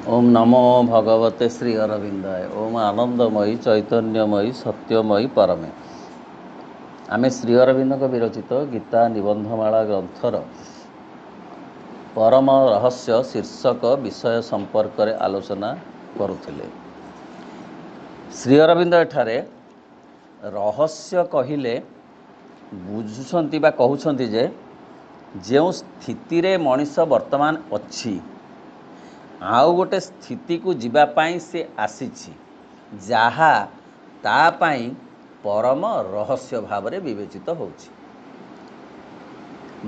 ओम नमो भगवते श्री अरविंदाय। ओम आनंदमयी चैतन्यमयी सत्यमयी परमे। आमे श्री अरविंद विरचित गीता निबंधमाला ग्रंथर परम रहस्य शीर्षक विषय संपर्क में आलोचना करुथिले। श्री अरविंद एठारे रहस्य कहिले बुझुछंती बा कहउछंती जे जो स्थिति रे मनीष वर्तमान अछि आउ गोटे स्थिति को जीवा पाई से आसीछि जहा ता पाई परम रहस्य भाव रे विवेचित होछि।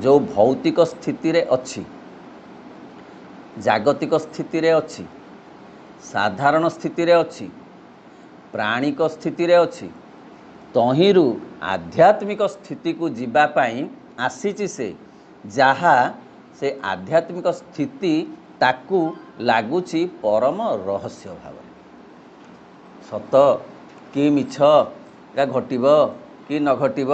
जो भौतिक स्थिति रे अछि, जागतिक स्थिति रे अछि, साधारण स्थिति रे अछि, प्राणिक स्थिति रे अछि, तहिरु आध्यात्मिक स्थिति को जीवा पाई आसीछि से जहा से आध्यात्मिक स्थिति ताकू लागुची परम रहस्य भाव। सत कि मिछ या घटिब कि न घटिब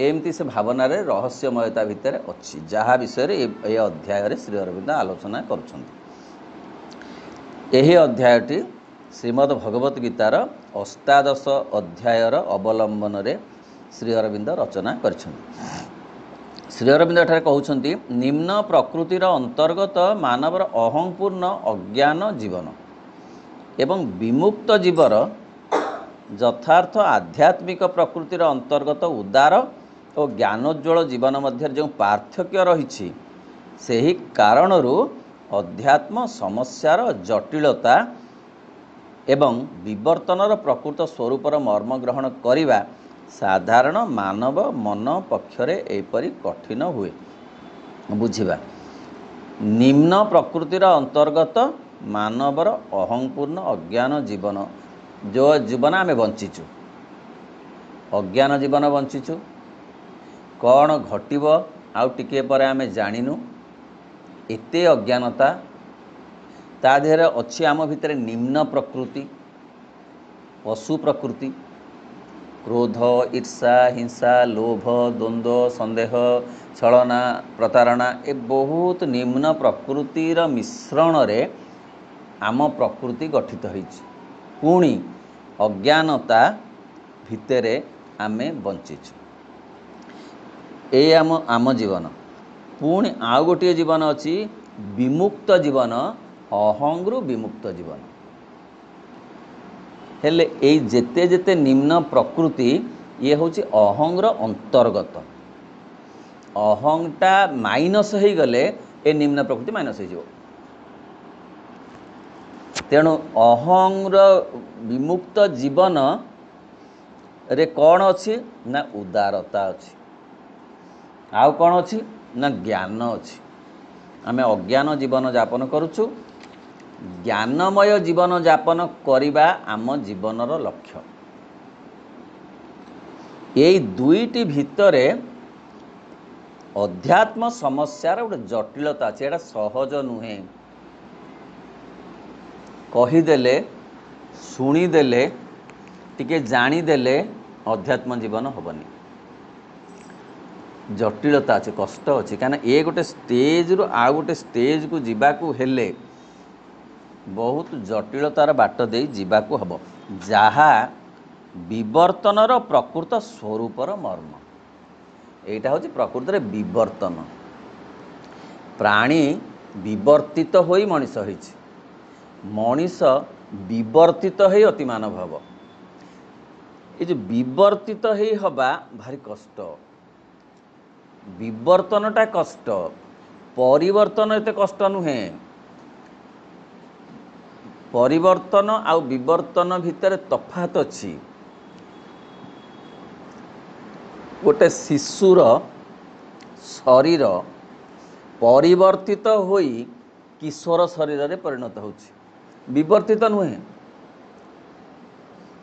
एमती से भावना रे रहस्यमयता भितर अच्छी जहाँ विषय ये अध्याय रे श्री अरविंद आलोचना करुछंती। एही अध्यायटी श्रीमद् भगवत गीतार अष्टादश अध्यायर अवलंबन रे श्री अरविंद रचना करिछंती। श्री अरविंद एठारे कहउछंती निम्न प्रकृतिर अंतर्गत मानवर अहंपूर्ण अज्ञान जीवन एवं विमुक्त जीवर यथार्थ आध्यात्मिक प्रकृतिर अंतर्गत उदार और ज्ञानोज्वल जीवन मध्य जो पार्थक्य रही सेही कारणरू अध्यात्म समस्यार जटिलता एवं विवर्तनर प्रकृत स्वरूपर मर्म ग्रहण करिबा साधारण मानव मन पक्षरे एपरी कठिन हुए बुझिबा। निम्न प्रकृतिर अंतर्गत मानवर अहंपूर्ण अज्ञान जीवन जो जीवन आमे बंचीचु अज्ञान जीवन बंचीचु कौन घटिब आउ टिके पर आमे जानिनु एते अज्ञानता ता देहरे अछि आम भितर निम्न प्रकृति पशु प्रकृति क्रोध ईर्षा हिंसा लोभ द्वंद्व संदेह छलना प्रतारणा ए बहुत निम्न प्रकृतिर मिश्रण रे आम प्रकृति गठित होइछि। पुणी अज्ञानता भितरे आमे बंचीछु ए आम जीवन। पुणी आउ गोटे जीवन अछि विमुक्त जीवन अहंगरु विमुक्त जीवन। हेले एई जेते जेते निम्न प्रकृति ये होछि अहंगर अंतर्गत। अहंगटा माइनस हो गले ए निम्न प्रकृति माइनस हो जिवो। तेणु अहंगर विमुक्त जीवन रे कौन अच्छी ना उदारता अच्छी आउ कौन अच्छी ना ज्ञान अच्छी। आमे अज्ञान जीवन यापन करुछु ज्ञानमय जीवन यापन करिबा आम जीवनर लक्ष्य। एई दुईटी भितरे अध्यात्म समस्यार गोटे जटिलता अच्छे एटा सहज नुहे। कहीदेले शुणीदेले टिके जानीदेले अध्यात्म जीवन हेबनी जटिलता अच्छे कष्ट अच्छे कहीं ए गोटे स्टेज रु आ गोटे स्टेज को जीवाकू हेले बहुत जटिलतार बाट दे जीवाकू हब जहा विवर्तनर प्रकृत स्वरूपर मर्म। एटा होची प्रकृत विवर्तन। प्राणी विवर्तित होई मनीष होइछि मनीष विवर्तित होई अति मानव हब। ये जो विवर्तित होई हबा भारी कष्ट। विवर्तनटा कष्ट परिवर्तन एते कष्ट नुहे। परिवर्तन आउ विवर्तन भितर तफात अछि। गोटे शिशुर शरीर परिवर्तित होई किशोर शरीर रे परिणत होछि विवर्तित नुहे।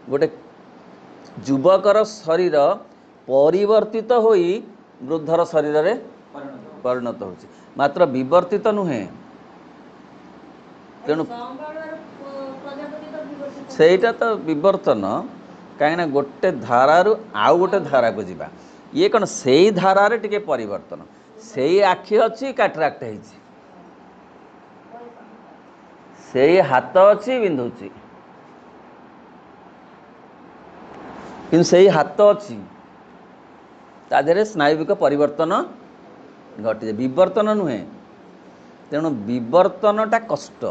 गोटे युवकर शरीर परिवर्तित होई वृद्धर शरीर रे परिणत होछि मात्र विवर्तित नुहे। तेणु सेटा तो विवर्तन कहीं गोटे धारारु आउ गोटे धारा को जीवा ये कौन से धारा रे टिके परिवर्तन से आखि अच्छी कैटराक्ट होइछि ସେଇ ହାତ ଅଛି ବିନ୍ଧୁଛି, କିନ୍ତୁ ସେଇ ହାତ ଅଛି, ତା ଦେହରେ ସ୍ନାୟୁବିକ ପରିବର୍ତ୍ତନ ଘଟିଯାଏ, ବିବର୍ତ୍ତନ ନୁହେଁ। ତେଣୁ ବିବର୍ତ୍ତନଟା କଷ୍ଟ,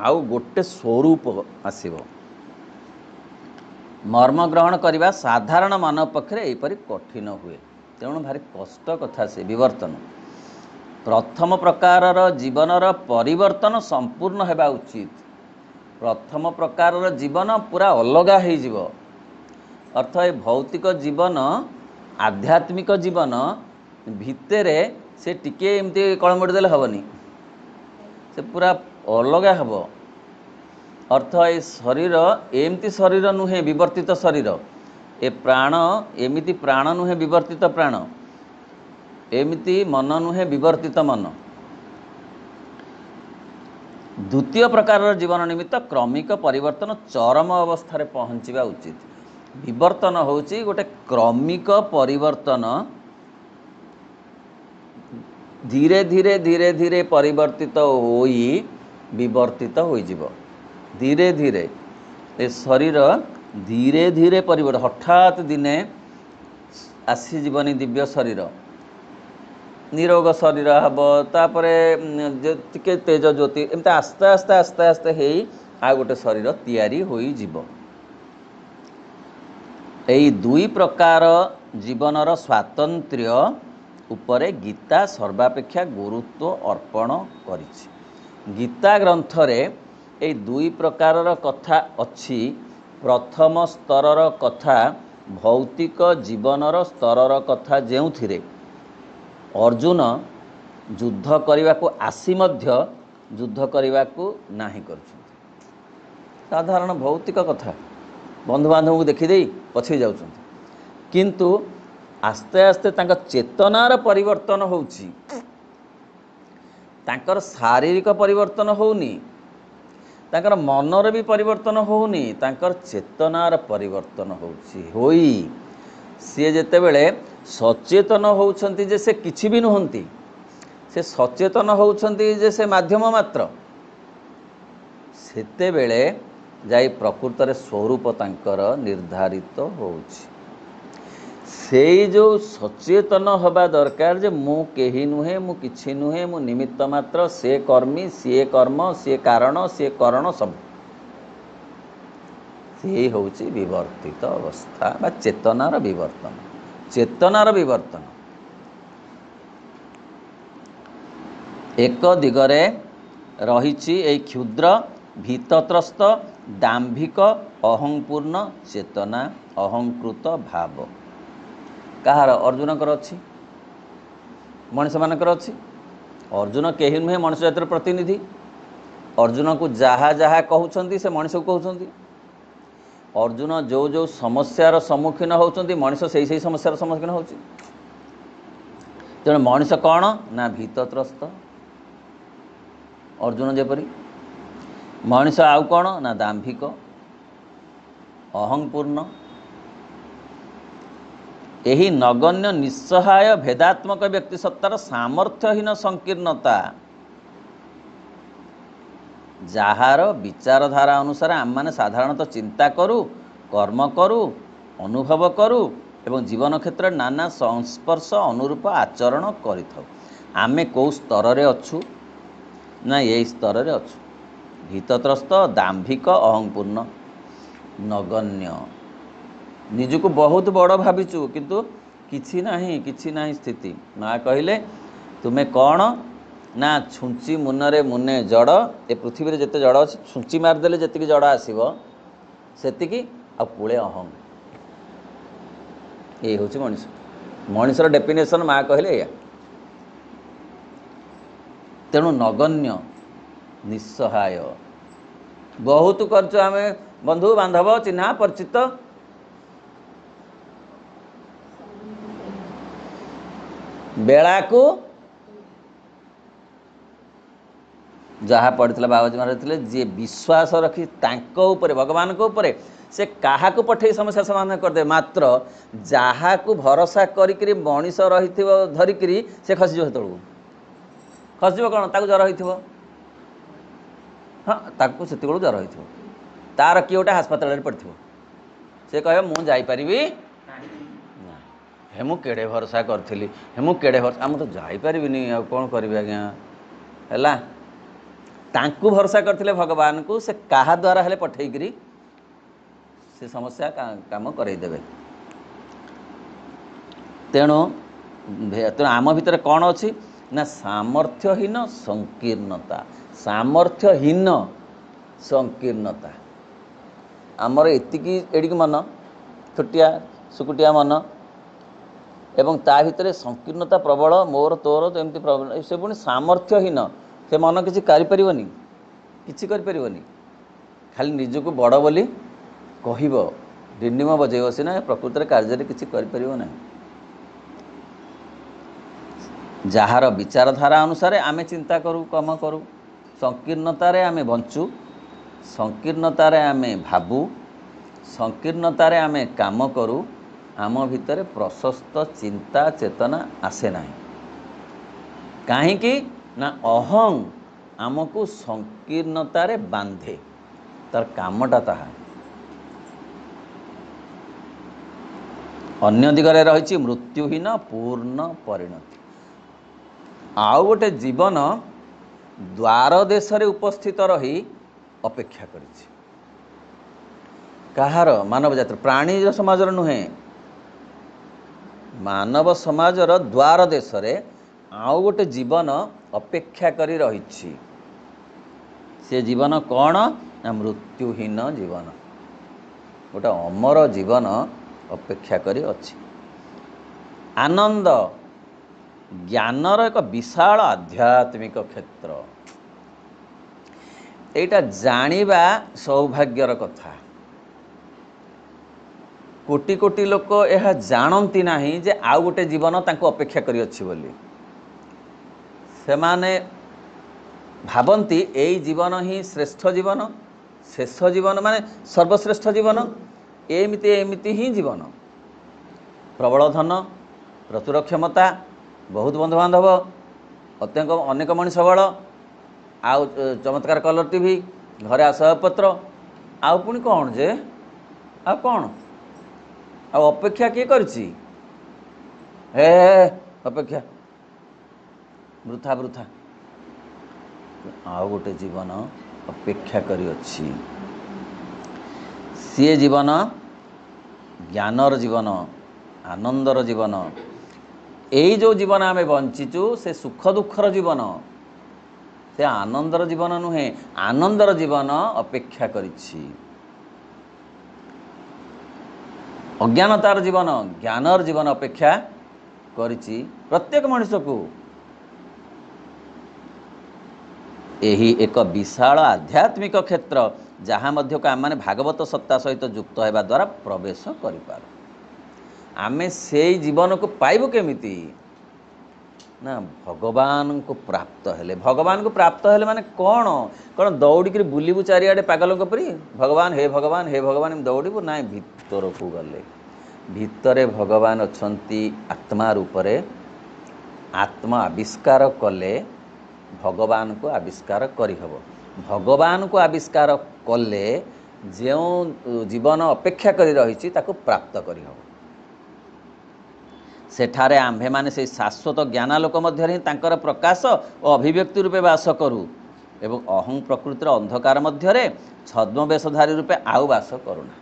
ଆଉ ଗୋଟେ ସ୍ୱରୂପ ଆସିବ। ମର୍ମ ଗ୍ରହଣ କରିବା ସାଧାରଣ ମାନବ ପକ୍ଷରେ ଏହିପରି କଠିନ ହୁଏ। ତେଣୁ ଭାରି କଷ୍ଟ କଥା ସେ ବିବର୍ତ୍ତନ। ପ୍ରଥମ ପ୍ରକାରର ଜୀବନର ପରିବର୍ତ୍ତନ ସମ୍ପୂର୍ଣ୍ଣ ହେବା ଉଚିତ। ପ୍ରଥମ ପ୍ରକାରର ଜୀବନ ପୁରା ଅଲଗା ହେଇଯିବ। ଅର୍ଥ ଏ ଭୌତିକ ଜୀବନ ଆଧ୍ୟାତ୍ମିକ ଜୀବନ ଭିତରେ ସେ ଟିକିଏ ଏମିତି କଳମୋଡ଼ି ଦେଲେ ହେବନି, ସେ ପୁରା ଅଲଗା ହେବ। ଅର୍ଥ ଏ ଶରୀର ଏମିତି ଶରୀର ନୁହେଁ ବିବର୍ତ୍ତିତ ଶରୀର, ଏ ପ୍ରାଣ ଏମିତି ପ୍ରାଣ ନୁହେଁ ବିବର୍ତ୍ତିତ ପ୍ରାଣ, ଏମିତି ମନ ନୁହେଁ ବିବର୍ତ୍ତିତ ମନ। ଦ୍ୱିତୀୟ ପ୍ରକାରର ଜୀବନ ନିମିତ୍ତ କ୍ରମିକ ପରିବର୍ତ୍ତନ ଚରମ ଅବସ୍ଥାରେ ପହଞ୍ଚିବା ଉଚିତ। ବିବର୍ତ୍ତନ ହେଉଛି ଗୋଟେ କ୍ରମିକ ପରିବର୍ତ୍ତନ, ଧୀରେ ଧୀରେ ଧୀରେ ଧୀରେ ପରିବର୍ତ୍ତିତ ହୋଇ ବିବର୍ତ୍ତିତ ହୋଇଯିବ। ଧୀରେ ଧୀରେ ଏ ଶରୀର ଧୀରେ ଧୀରେ ପରିବର୍ତ୍ତନ, ହଠାତ୍ ଦିନେ ଆସିଯିବନି ଦିବ୍ୟ ଶରୀର, ନିରୋଗ ଶରୀର ହେବ, ତାପରେ ଟିକେ ତେଜ ଜ୍ୟୋତି, ଏମିତି ଆସ୍ତେ ଆସ୍ତେ ଆସ୍ତେ ଆସ୍ତେ ହେଇ ଆଉ ଗୋଟେ ଶରୀର ତିଆରି ହୋଇଯିବ। ଏହି ଦୁଇ ପ୍ରକାର ଜୀବନର ସ୍ୱାତନ୍ତ୍ର୍ୟ ଉପରେ ଗୀତା ସର୍ବାପେକ୍ଷା ଗୁରୁତ୍ୱ ଅର୍ପଣ କରିଛି। ଗୀତା ଗ୍ରନ୍ଥରେ ଏହି ଦୁଇ ପ୍ରକାରର କଥା ଅଛି। ପ୍ରଥମ ସ୍ତରର କଥା ଭୌତିକ ଜୀବନର ସ୍ତରର କଥା, ଯେଉଁଥିରେ ଅର୍ଜୁନ ଯୁଦ୍ଧ କରିବାକୁ ଆସି ମଧ୍ୟ ଯୁଦ୍ଧ କରିବାକୁ ନାହିଁ କରୁଛନ୍ତି। ସାଧାରଣ ଭୌତିକ କଥା, ବନ୍ଧୁବାନ୍ଧବଙ୍କୁ ଦେଖିଦେଇ ପଛେଇ ଯାଉଛନ୍ତି, କିନ୍ତୁ ଆସ୍ତେ ଆସ୍ତେ ତାଙ୍କ ଚେତନାର ପରିବର୍ତ୍ତନ ହେଉଛି। ତାଙ୍କର ଶାରୀରିକ ପରିବର୍ତ୍ତନ ହେଉନି, ତାଙ୍କର ମନର ବି ପରିବର୍ତ୍ତନ ହେଉନି, ତାଙ୍କର ଚେତନାର ପରିବର୍ତ୍ତନ ହେଉଛି। ହୋଇ ସିଏ ଯେତେବେଳେ ସଚେତନ ହେଉଛନ୍ତି ଯେ ସେ କିଛି ବି ନୁହନ୍ତି, ସେ ସଚେତନ ହେଉଛନ୍ତି ଯେ ସେ ମାଧ୍ୟମ ମାତ୍ର, ସେତେବେଳେ ଯାଇ ପ୍ରକୃତରେ ସ୍ୱରୂପ ତାଙ୍କର ନିର୍ଦ୍ଧାରିତ ହେଉଛି। ସେଇ ଯେଉଁ ସଚେତନ ହେବା ଦରକାର ଯେ ମୁଁ କେହି ନୁହେଁ, ମୁଁ କିଛି ନୁହେଁ, ମୁଁ ନିମିତ୍ତ ମାତ୍ର, ସେ କର୍ମୀ, ସିଏ କର୍ମ, ସିଏ କାରଣ, ସିଏ କରଣ, ସବୁ ସେଇ ହେଉଛି ବିବର୍ତ୍ତିତ ଅବସ୍ଥା ବା ଚେତନାର ବିବର୍ତ୍ତନ। ଚେତନାର ବିବର୍ତ୍ତନ ଏକ ଦିଗରେ ରହିଛି ଏହି କ୍ଷୁଦ୍ର ଭୀତତ୍ରସ୍ତ ଦାମ୍ଭିକ ଅହଂପୂର୍ଣ୍ଣ ଚେତନା, ଅହଂକୃତ ଭାବ। କାହାର? ଅର୍ଜୁନଙ୍କର ଅଛି, ମଣିଷମାନଙ୍କର ଅଛି। ଅର୍ଜୁନ କେହି ନୁହେଁ, ମଣିଷ ଜାତିର ପ୍ରତିନିଧି। ଅର୍ଜୁନକୁ ଯାହା ଯାହା କହୁଛନ୍ତି ସେ ମଣିଷକୁ କହୁଛନ୍ତି। ଅର୍ଜୁନ ଯେଉଁ ଯେଉଁ ସମସ୍ୟାର ସମ୍ମୁଖୀନ ହେଉଛନ୍ତି, ମଣିଷ ସେଇ ସେଇ ସମସ୍ୟାର ସମ୍ମୁଖୀନ ହେଉଛି। ତେଣୁ ମଣିଷ କ'ଣ ନା ଭୀତତ୍ରସ୍ତ, ଅର୍ଜୁନ ଯେପରି। ମଣିଷ ଆଉ କ'ଣ ନା ଦାମ୍ଭିକ, ଅହଂପୂର୍ଣ୍ଣ। ଏହି ନଗଣ୍ୟ ନିଃସହାୟ ଭେଦାତ୍ମକ ବ୍ୟକ୍ତି ସତ୍ତାର ସାମର୍ଥ୍ୟହୀନ ସଂକୀର୍ଣ୍ଣତା, ଯାହାର ବିଚାରଧାରା ଅନୁସାରେ ଆମମାନେ ସାଧାରଣତଃ ଚିନ୍ତା କରୁ, କର୍ମ କରୁ, ଅନୁଭବ କରୁ ଏବଂ ଜୀବନ କ୍ଷେତ୍ରରେ ନାନା ସଂସ୍ପର୍ଶ ଅନୁରୂପ ଆଚରଣ କରିଥାଉ। ଆମେ କେଉଁ ସ୍ତରରେ ଅଛୁ ନା ଏଇ ସ୍ତରରେ ଅଛୁ। ଭୀତତ୍ରସ୍ତ, ଦାମ୍ଭିକ, ଅହଂପୂର୍ଣ୍ଣ, ନଗଣ୍ୟ, ନିଜକୁ ବହୁତ ବଡ଼ ଭାବିଛୁ, କିନ୍ତୁ କିଛି ନାହିଁ, କିଛି ନାହିଁ ସ୍ଥିତି। ମା କହିଲେ ତୁମେ କ'ଣ ନା ଛୁଞ୍ଚି ମୁନରେ ମୁନେ ଜଡ଼, ଏ ପୃଥିବୀରେ ଯେତେ ଜଡ଼ ଅଛି ଛୁଞ୍ଚି ମାରିଦେଲେ ଯେତିକି ଜଡ଼ ଆସିବ ସେତିକି, ଆଉ ପୁଳେ ଅହଂ। ଏଇ ହେଉଛି ମଣିଷ। ମଣିଷର ଡେଫିନେସନ୍ ମା କହିଲେ ଏଇଆ। ତେଣୁ ନଗଣ୍ୟ, ନିଃସହାୟ। ବହୁତ କରୁଛୁ ଆମେ, ବନ୍ଧୁ ବାନ୍ଧବ, ଚିହ୍ନା ପରିଚିତ, ବେଳାକୁ ଯାହା ପଡ଼ିଥିଲା ବାବାଜୀ ମହାରାଜ ଥିଲେ, ଯିଏ ବିଶ୍ୱାସ ରଖି ତାଙ୍କ ଉପରେ, ଭଗବାନଙ୍କ ଉପରେ, ସେ କାହାକୁ ପଠେଇ ସମସ୍ୟା ସମାଧାନ କରିଦେବେ। ମାତ୍ର ଯାହାକୁ ଭରସା କରିକିରି ମଣିଷ ରହିଥିବ ଧରିକିରି, ସେ ଖସିଯିବ। ସେତେବେଳକୁ ଖସିଯିବ କ'ଣ? ତାକୁ ଜ୍ୱର ହେଇଥିବ, हाँ ताकू से ज्वर हो तार किए गोटे हास्पाताल पड़े से कह मु जापरि ना हे मु केड़े भरोसा करी हे मु केड़े भरोसा आम तो जापरि कौन करी आज्ञा है तांकू भरोसा करथिले भगवान को से कहा द्वारा हेले पठेइकरी से समस्या काम करईदेवे। तेणु तेणु आम भितर कौन अच्छी ना सामर्थ्यहीन संकीर्णता सामर्थ्यहीन संकीर्णता आमर एतिकी एडिक मन छुटिया सुकुटिया मन एवं ता भितर संकीर्णता प्रबल मोर तोर तो एमती प्रबल से पुणी सामर्थ्यहीन से मन किसी करिपरिबनी किछि करिपरिबनी खाली निजको बड़ बोली कहब डिंडिम बजेब सीना प्रकृत कार्य किसी करिपरिब नाही। जार विचारधारा अनुसार आमे चिंता करूँ कम करूँ संकीर्णतार आमे बंचु संकीर्णतार आमे भाबू संकीर्णतार आमे काम करूँ आम भितर प्रशस्त चिंता चेतना आसे नाही कहीं ना अहं आमको संकीर्णतार बांधे तार कामटा ताहा अन्य दिगरे रही मृत्युहीन पूर्ण परिणति आउ गोटे जीवन द्वार देश रे उपस्थित रही अपेक्षा करिछि कहार मानव जाति प्राणी समाजर नुहे मानव समाजर द्वार देश रे आउ गोटे जीवन अपेक्षा करी रही से जीवन कौन ना मृत्युहीन जीवन गोटे अमर जीवन अपेक्षा करी अछि। आनंद ज्ञानर एक विशाल आध्यात्मिक क्षेत्र एटा जानिबा सौभाग्यर कथा कोटि कोटि लोक यह जानती नहीं जे आउ गोटे जीवन तांको अपेक्षा करी अछि बोली से माने भावती एई जीवन ही श्रेष्ठ जीवन शेष जीवन माने सर्वश्रेष्ठ जीवन एमिति एमिति ही जीवन प्रबल धन प्रचुर क्षमता बहुत बंधुबांधव अत्यंत अनेक मनीष बल आउ चमत्कार कलर टीवी घरे आसबाबपत्र आउ पुणी कौन जे आउ कौन आउ अपेक्षा किए करछि हे अपेक्षा वृथा वृथा आउ गोटे जीवन अपेक्षा करी अछि सी जीवन ज्ञानर जीवन आनंदर जीवन यही जो जीवन आम बंचीचु से सुख दुखर जीवन से आनंदर जीवन नुहे आनंदर जीवन अपेक्षा करिछि अज्ञानतार जीवन ज्ञानर जीवन अपेक्षा करिछि प्रत्येक मनुष्य को यही एक विशाल आध्यात्मिक क्षेत्र जहाँ मध्य को आम भागवत सत्ता सहित युक्त होगा द्वारा प्रवेश करिपार आमे से जीवन को पाइबु केमिति ना भगवान को प्राप्त हेले भगवान को प्राप्त हेले माने कौन कौन दौड़िक बुलू चारिआडे पागलों परी भगवान हे भगवान दौड़ू ना भीतर को गले भितरे भगवान अछंती आत्मा रूपरे आत्मा आविष्कार कले भगवान को आविष्कार करिहब भगवान को आविष्कार कले जो जीवन अपेक्षा करी रही ताको प्राप्त करिहब सेठारे आम्भे माने से शाश्वत ज्ञानालोक मध्य ही तांकर प्रकाश और अभिव्यक्ति रूपे वास करू एवं अहं प्रकृतिर अंधकार मध्य छद्म वेशधारी रूपे आउ वास करूना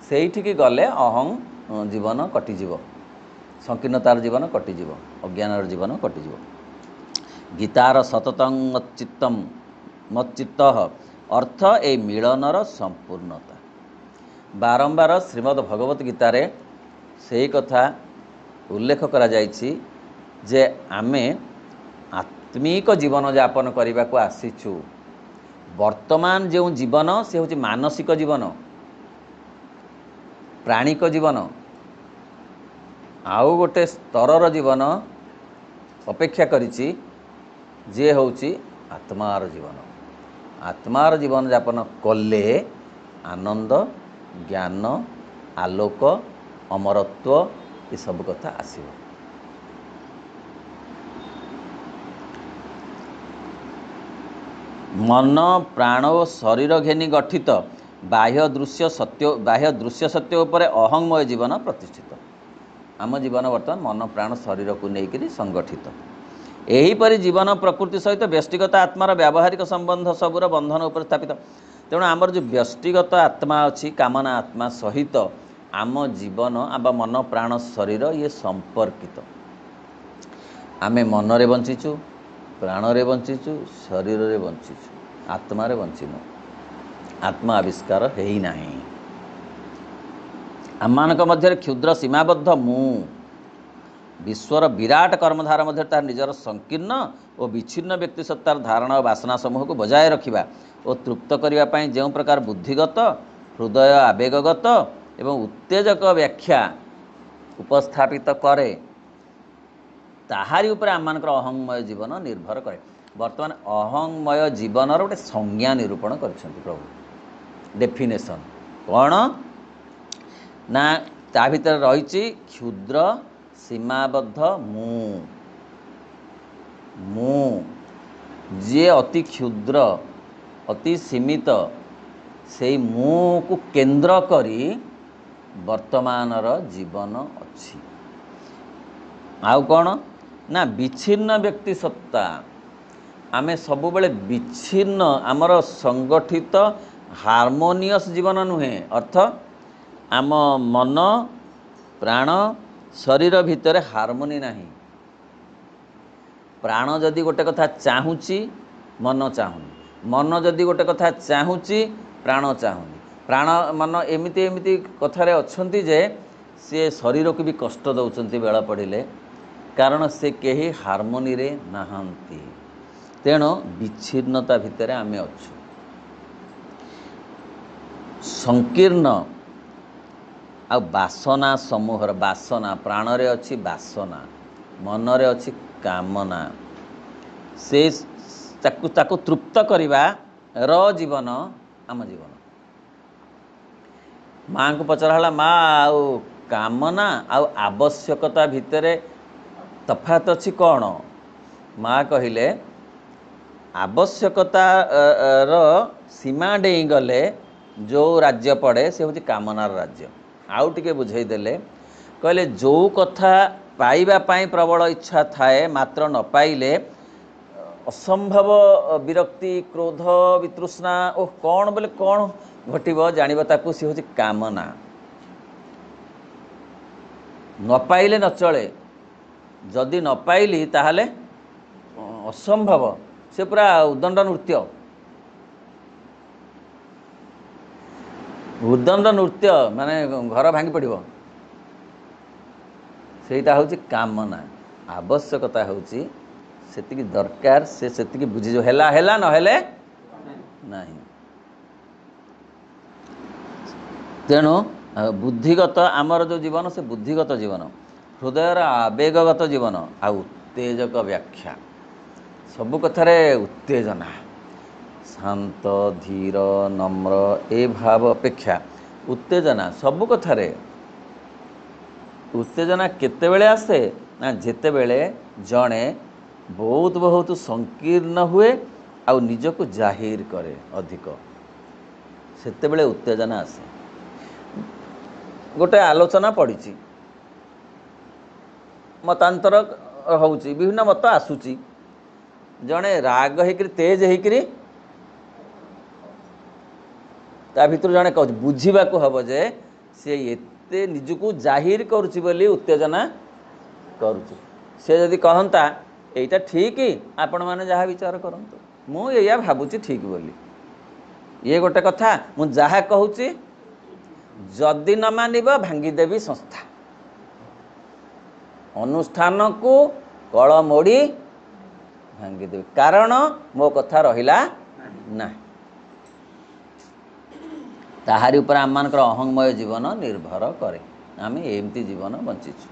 सेठी गले अहं जीवन कटिजीव संकीर्णतार जीवन कटिजीव अज्ञानर जीवन कटिजीव गीतार सततं मच्चित्तम मच्चित्त अर्थ ए मिलनर संपूर्णता बारंबार श्रीमद् भगवत गीतारे से कथा उल्लेख करा जायछि जे आमे आत्मिक जीवन यापन करने को आसीचु वर्तमान जो जीवन से हूँ मानसिक जीवन प्राणिक जीवन आउ गोटे स्तरर जीवन अपेक्षा करिछि जे होउछि आत्मार जीवन यापन कले आनंद ज्ञान आलोक अमरत्व ये सब कथा आसीब मन प्राण और शरीर घेनी गठित बाह्य दृश्य सत्य उपर अहंमय जीवन प्रतिष्ठित। आम जीवन बर्तमान मन प्राण शरीर को लेकर संगठित। एहीपरि जीवन प्रकृति सहित व्यक्तिगत आत्मार व्यावहारिक संबंध सबूर बंधन उपर स्थापित। तेणु आमर जो व्यक्तिगत आत्मा अच्छी कामना आत्मा सहित आम जीवन आम मन प्राण शरीर ये संपर्कित। आमे मनरे बंचीचु, प्राणरे बंचीचु, शरीर रे बंचीचु, आत्मा बंचीनु। आत्मा आविष्कार है ही नहीं। आममानक मध्य क्षुद्र सीमाबद्ध मु विश्वर विराट कर्मधार मध्य तार निजर संकीर्ण और विच्छिन्न व्यक्ति सत्तार धारणा और वासना समूह को बजाय रखिबा और तृप्त करने जो प्रकार बुद्धिगत हृदय आवेगगत एवं उत्तेजक व्याख्या उपस्थापित करे ताहारी उपरे आममानकर अहंमय जीवन निर्भर करे। वर्तमान अहंमय जीवन गोटे संज्ञा निरूपण करछन्ति प्रभु। डेफिनेशन कौन ना ता भीतर रही क्षुद्र सीमाबद्ध मु जे अति क्षुद्र अति सीमित से मु को केंद्र करी वर्तमानर जीवन अच्छी। आउ कौन ना विच्छिन्न व्यक्ति सत्ता आमे सब बेले विच्छिन्न आमर संगठित हार्मोनियस जीवन नुहे। अर्थ आम मन प्राण शरीर भितर हार्मोनी नहीं। प्राण जदि गोटे कथा चाहूँची मन चाहूनी, मन जदि गोटे कथा चाहूँची प्राण चाहूनी। प्राण मन एमिति एमिति कथारे अच्छन्ति जे से शरीर को भी कष्ट दौरान बेला पड़े कारण से कहीं हार्मोनी रे नाहांती। तेणु विच्छिन्नता भितर आमे अच्छु। संकीर्ण आ वासना समूहर वासना प्राण रे अच्छी वासना मन रे अच्छी कामना से ताकु तृप्त करिबा र जीवन आम जीवन। माँ को पचराला माँ आउ कामना आउ आवश्यकता भितर तफात अच्छी कौन? माँ कहिले आवश्यकता रो सीमा डेई गले जो राज्य पड़े से हूँ कामनार राज्य। आउ टिके बुझे देले कहले जो कथा पाइबा पाई प्रबल इच्छा थाए मात्र न पाइले असंभव विरक्ति क्रोध वितृष्णा ओ कौन बोले कौन घटिब जानिबा ताकू सी हूँ कामना। न पाइले न चले, जदि न पाइली ताहले असंभव से पूरा उदंड नृत्य उदंड नृत्य माने घर भांगी पड़ो सेटा हूँ कामना। आवश्यकता हूँ सेतिकी दरकार से सेतिकी बुझी जो हेला हेला न हेले नहीं। तेणु बुद्धिगत आमर जो जीवन से बुद्धिगत जीवन हृदयर आवेगगत जीवन आ उत्तेजक व्याख्या सबु कथारे उत्तेजना शांत धीर नम्र ए भाव अपेक्षा उत्तेजना सबु कथारे उत्तेजना केतेबेले आसे ना जेतेबेले जड़े बहुत बहुत संकीर्ण हुए आ निजको जाहिर करे अधिक सेतेबेले उत्तेजना आसे। गोटे आलोचना पड़ी मतांतर होउची विभिन्न मत आसूची जड़े राग होकर तेज होकर ता भितर जड़े कह बुझा हम जे सी एते निजको जाहिर करुच्ची बोली उत्तेजना करुच्ची। से जदि कहता एटा ठीक आपण मैंने जहाँ विचार करंतु मु या भावुची ठीक बोली ये गोटे कथा मु जहाँ कहूची जदि न मानिब भांगीदेवी संस्था अनुष्ठान को कल मोड़ी भांगीदेवी कारण मो कथा रहिला ना। ताहारी उपर आममानकर अहंमय जीवन निर्भर करे। आमे एमती जीवन बंचीचु।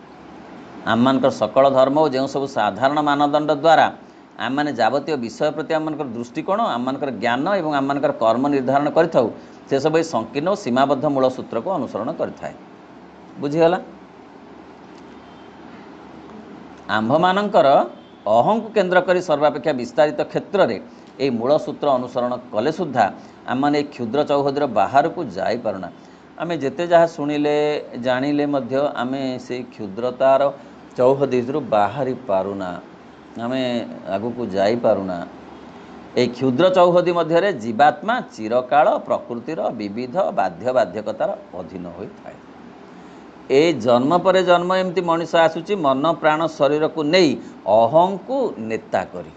आममानकर सकल धर्म और जो सब साधारण मानदंड द्वारा आम मैंने जावतीय विषय प्रति आममानकर दृष्टिकोण आममानकर ज्ञान और आममानकर कर्म निर्धारण करिथाउ से सब संकीर्ण और सीमाबद्ध मूल सूत्र को अनुसरण करिथाए। बुझीगला? आंभमानंकर अहं को केन्द्र करी सर्वापेक्षा विस्तारित क्षेत्र में এই ମୂଳ ସୂତ୍ର ଅନୁସରଣ କଲେ ସୁଦ୍ଧା ଆମମାନେ ଏଇ କ୍ଷୁଦ୍ର ଚୌହଦୀର ବାହାରକୁ ଯାଇପାରୁନା। ଆମେ ଯେତେ ଯାହା ଶୁଣିଲେ ଜାଣିଲେ ମଧ୍ୟ ଆମେ ସେଇ କ୍ଷୁଦ୍ରତାର ଚୌହଦୀରୁ ବାହାରି ପାରୁନା, ଆମେ ଆଗକୁ ଯାଇପାରୁନା। এই କ୍ଷୁଦ୍ର ଚୌହଦୀ ମଧ୍ୟରେ ଜୀବାତ୍ମା ଚିରକାଳ ପ୍ରକୃତିର ବିବିଧ ବାଧ୍ୟ ବାଧ୍ୟକତାର ଅଧୀନ ହୋଇଥାଏ। ଏ ଜନ୍ମ ପରେ ଜନ୍ମ ଏମିତି ମଣିଷ ଆସୁଛି ମନ ପ୍ରାଣ ଶରୀରକୁ ନେଇ ଅହଂକୁ ନେତା କରି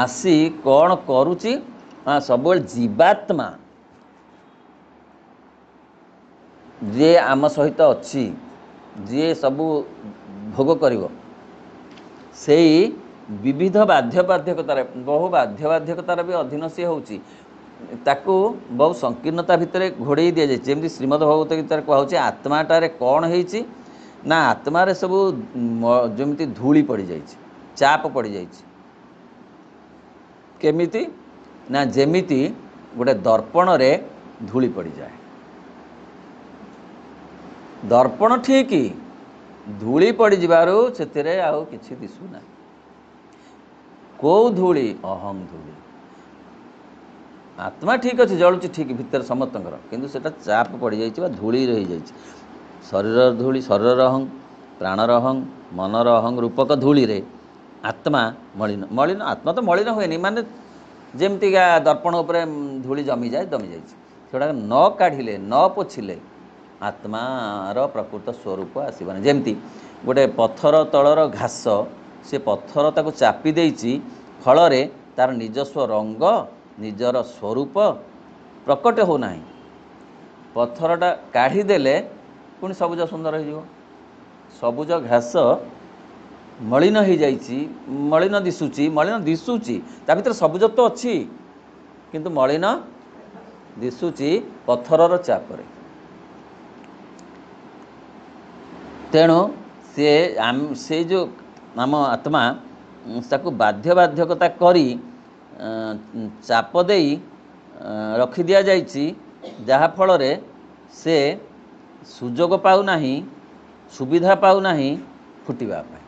ଆସି କ'ଣ କରୁଛି ନା ସବୁବେଳେ ଜୀବାତ୍ମା ଯିଏ ଆମ ସହିତ ଅଛି, ଯିଏ ସବୁ ଭୋଗ କରିବ, ସେଇ ବିବିଧ ବାଧ୍ୟ ବାଧ୍ୟକତାରେ ବହୁ ବାଧ୍ୟ ବାଧ୍ୟକତାର ବି ଅଧୀନ ସିଏ ହେଉଛି। ତାକୁ ବହୁ ସଂକୀର୍ଣ୍ଣତା ଭିତରେ ଘୋଡ଼େଇ ଦିଆଯାଇଛି। ଯେମିତି ଶ୍ରୀମଦ୍ ଭଗବତ ଗୀତାରେ କୁହାହେଉଛି ଆତ୍ମାଟାରେ କ'ଣ ହେଇଛି ନା ଆତ୍ମାରେ ସବୁ ଯେମିତି ଧୂଳି ପଡ଼ିଯାଇଛି, ଚାପ ପଡ଼ିଯାଇଛି। କେମିତି ନା ଯେମିତି ଗୋଟେ ଦର୍ପଣରେ ଧୂଳି ପଡ଼ିଯାଏ। ଦର୍ପଣ ଠିକ୍, ଧୂଳି ପଡ଼ିଯିବାରୁ ସେଥିରେ ଆଉ କିଛି ଦିଶୁନାହିଁ। କେଉଁ ଧୂଳି? ଅହଂ ଧୂଳି। ଆତ୍ମା ଠିକ୍ ଅଛି, ଜଳୁଛି ଠିକ୍ ଭିତରେ ସମସ୍ତଙ୍କର, କିନ୍ତୁ ସେଟା ଚାପ ପଡ଼ିଯାଇଛି ବା ଧୂଳି ରହିଯାଇଛି। ଶରୀରର ଧୂଳି, ଶରୀରର ଅହଂ, ପ୍ରାଣର ଅହଂ, ମନର ଅହଂ ରୂପକ ଧୂଳିରେ ଆତ୍ମା ମଳିନ। ମଳିନ ଆତ୍ମା ତ ମଳିନ ହୁଏନି, ମାନେ ଯେମିତିକା ଦର୍ପଣ ଉପରେ ଧୂଳି ଜମିଯାଏ, ଜମିଯାଇଛି। ସେଗୁଡ଼ାକ ନ କାଢ଼ିଲେ ନ ପୋଛିଲେ ଆତ୍ମାର ପ୍ରକୃତ ସ୍ୱରୂପ ଆସିବନି। ଯେମିତି ଗୋଟେ ପଥର ତଳର ଘାସ, ସେ ପଥର ତାକୁ ଚାପି ଦେଇଛି, ଫଳରେ ତାର ନିଜସ୍ୱ ରଙ୍ଗ ନିଜର ସ୍ୱରୂପ ପ୍ରକଟ ହେଉନାହିଁ। ପଥରଟା କାଢ଼ିଦେଲେ ପୁଣି ସବୁଜ ସୁନ୍ଦର ହେଇଯିବ। ସବୁଜ ଘାସ ମଳିନ ହେଇଯାଇଛି, ମଳିନ ଦିଶୁଛି, ତା ଭିତରେ ସବୁଜତ୍ୱ ଅଛି, କିନ୍ତୁ ମଳିନ ଦିଶୁଛି ପଥରର ଚାପରେ। ତେଣୁ ସେ ଯେଉଁ ଆମ ଆତ୍ମା ତାକୁ ବାଧ୍ୟ ବାଧ୍ୟକତା କରି ଚାପ ଦେଇ ରଖି ଦିଆଯାଇଛି, ଯାହାଫଳରେ ସେ ସୁଯୋଗ ପାଉନାହିଁ, ସୁବିଧା ପାଉନାହିଁ ଫୁଟିବା ପାଇଁ।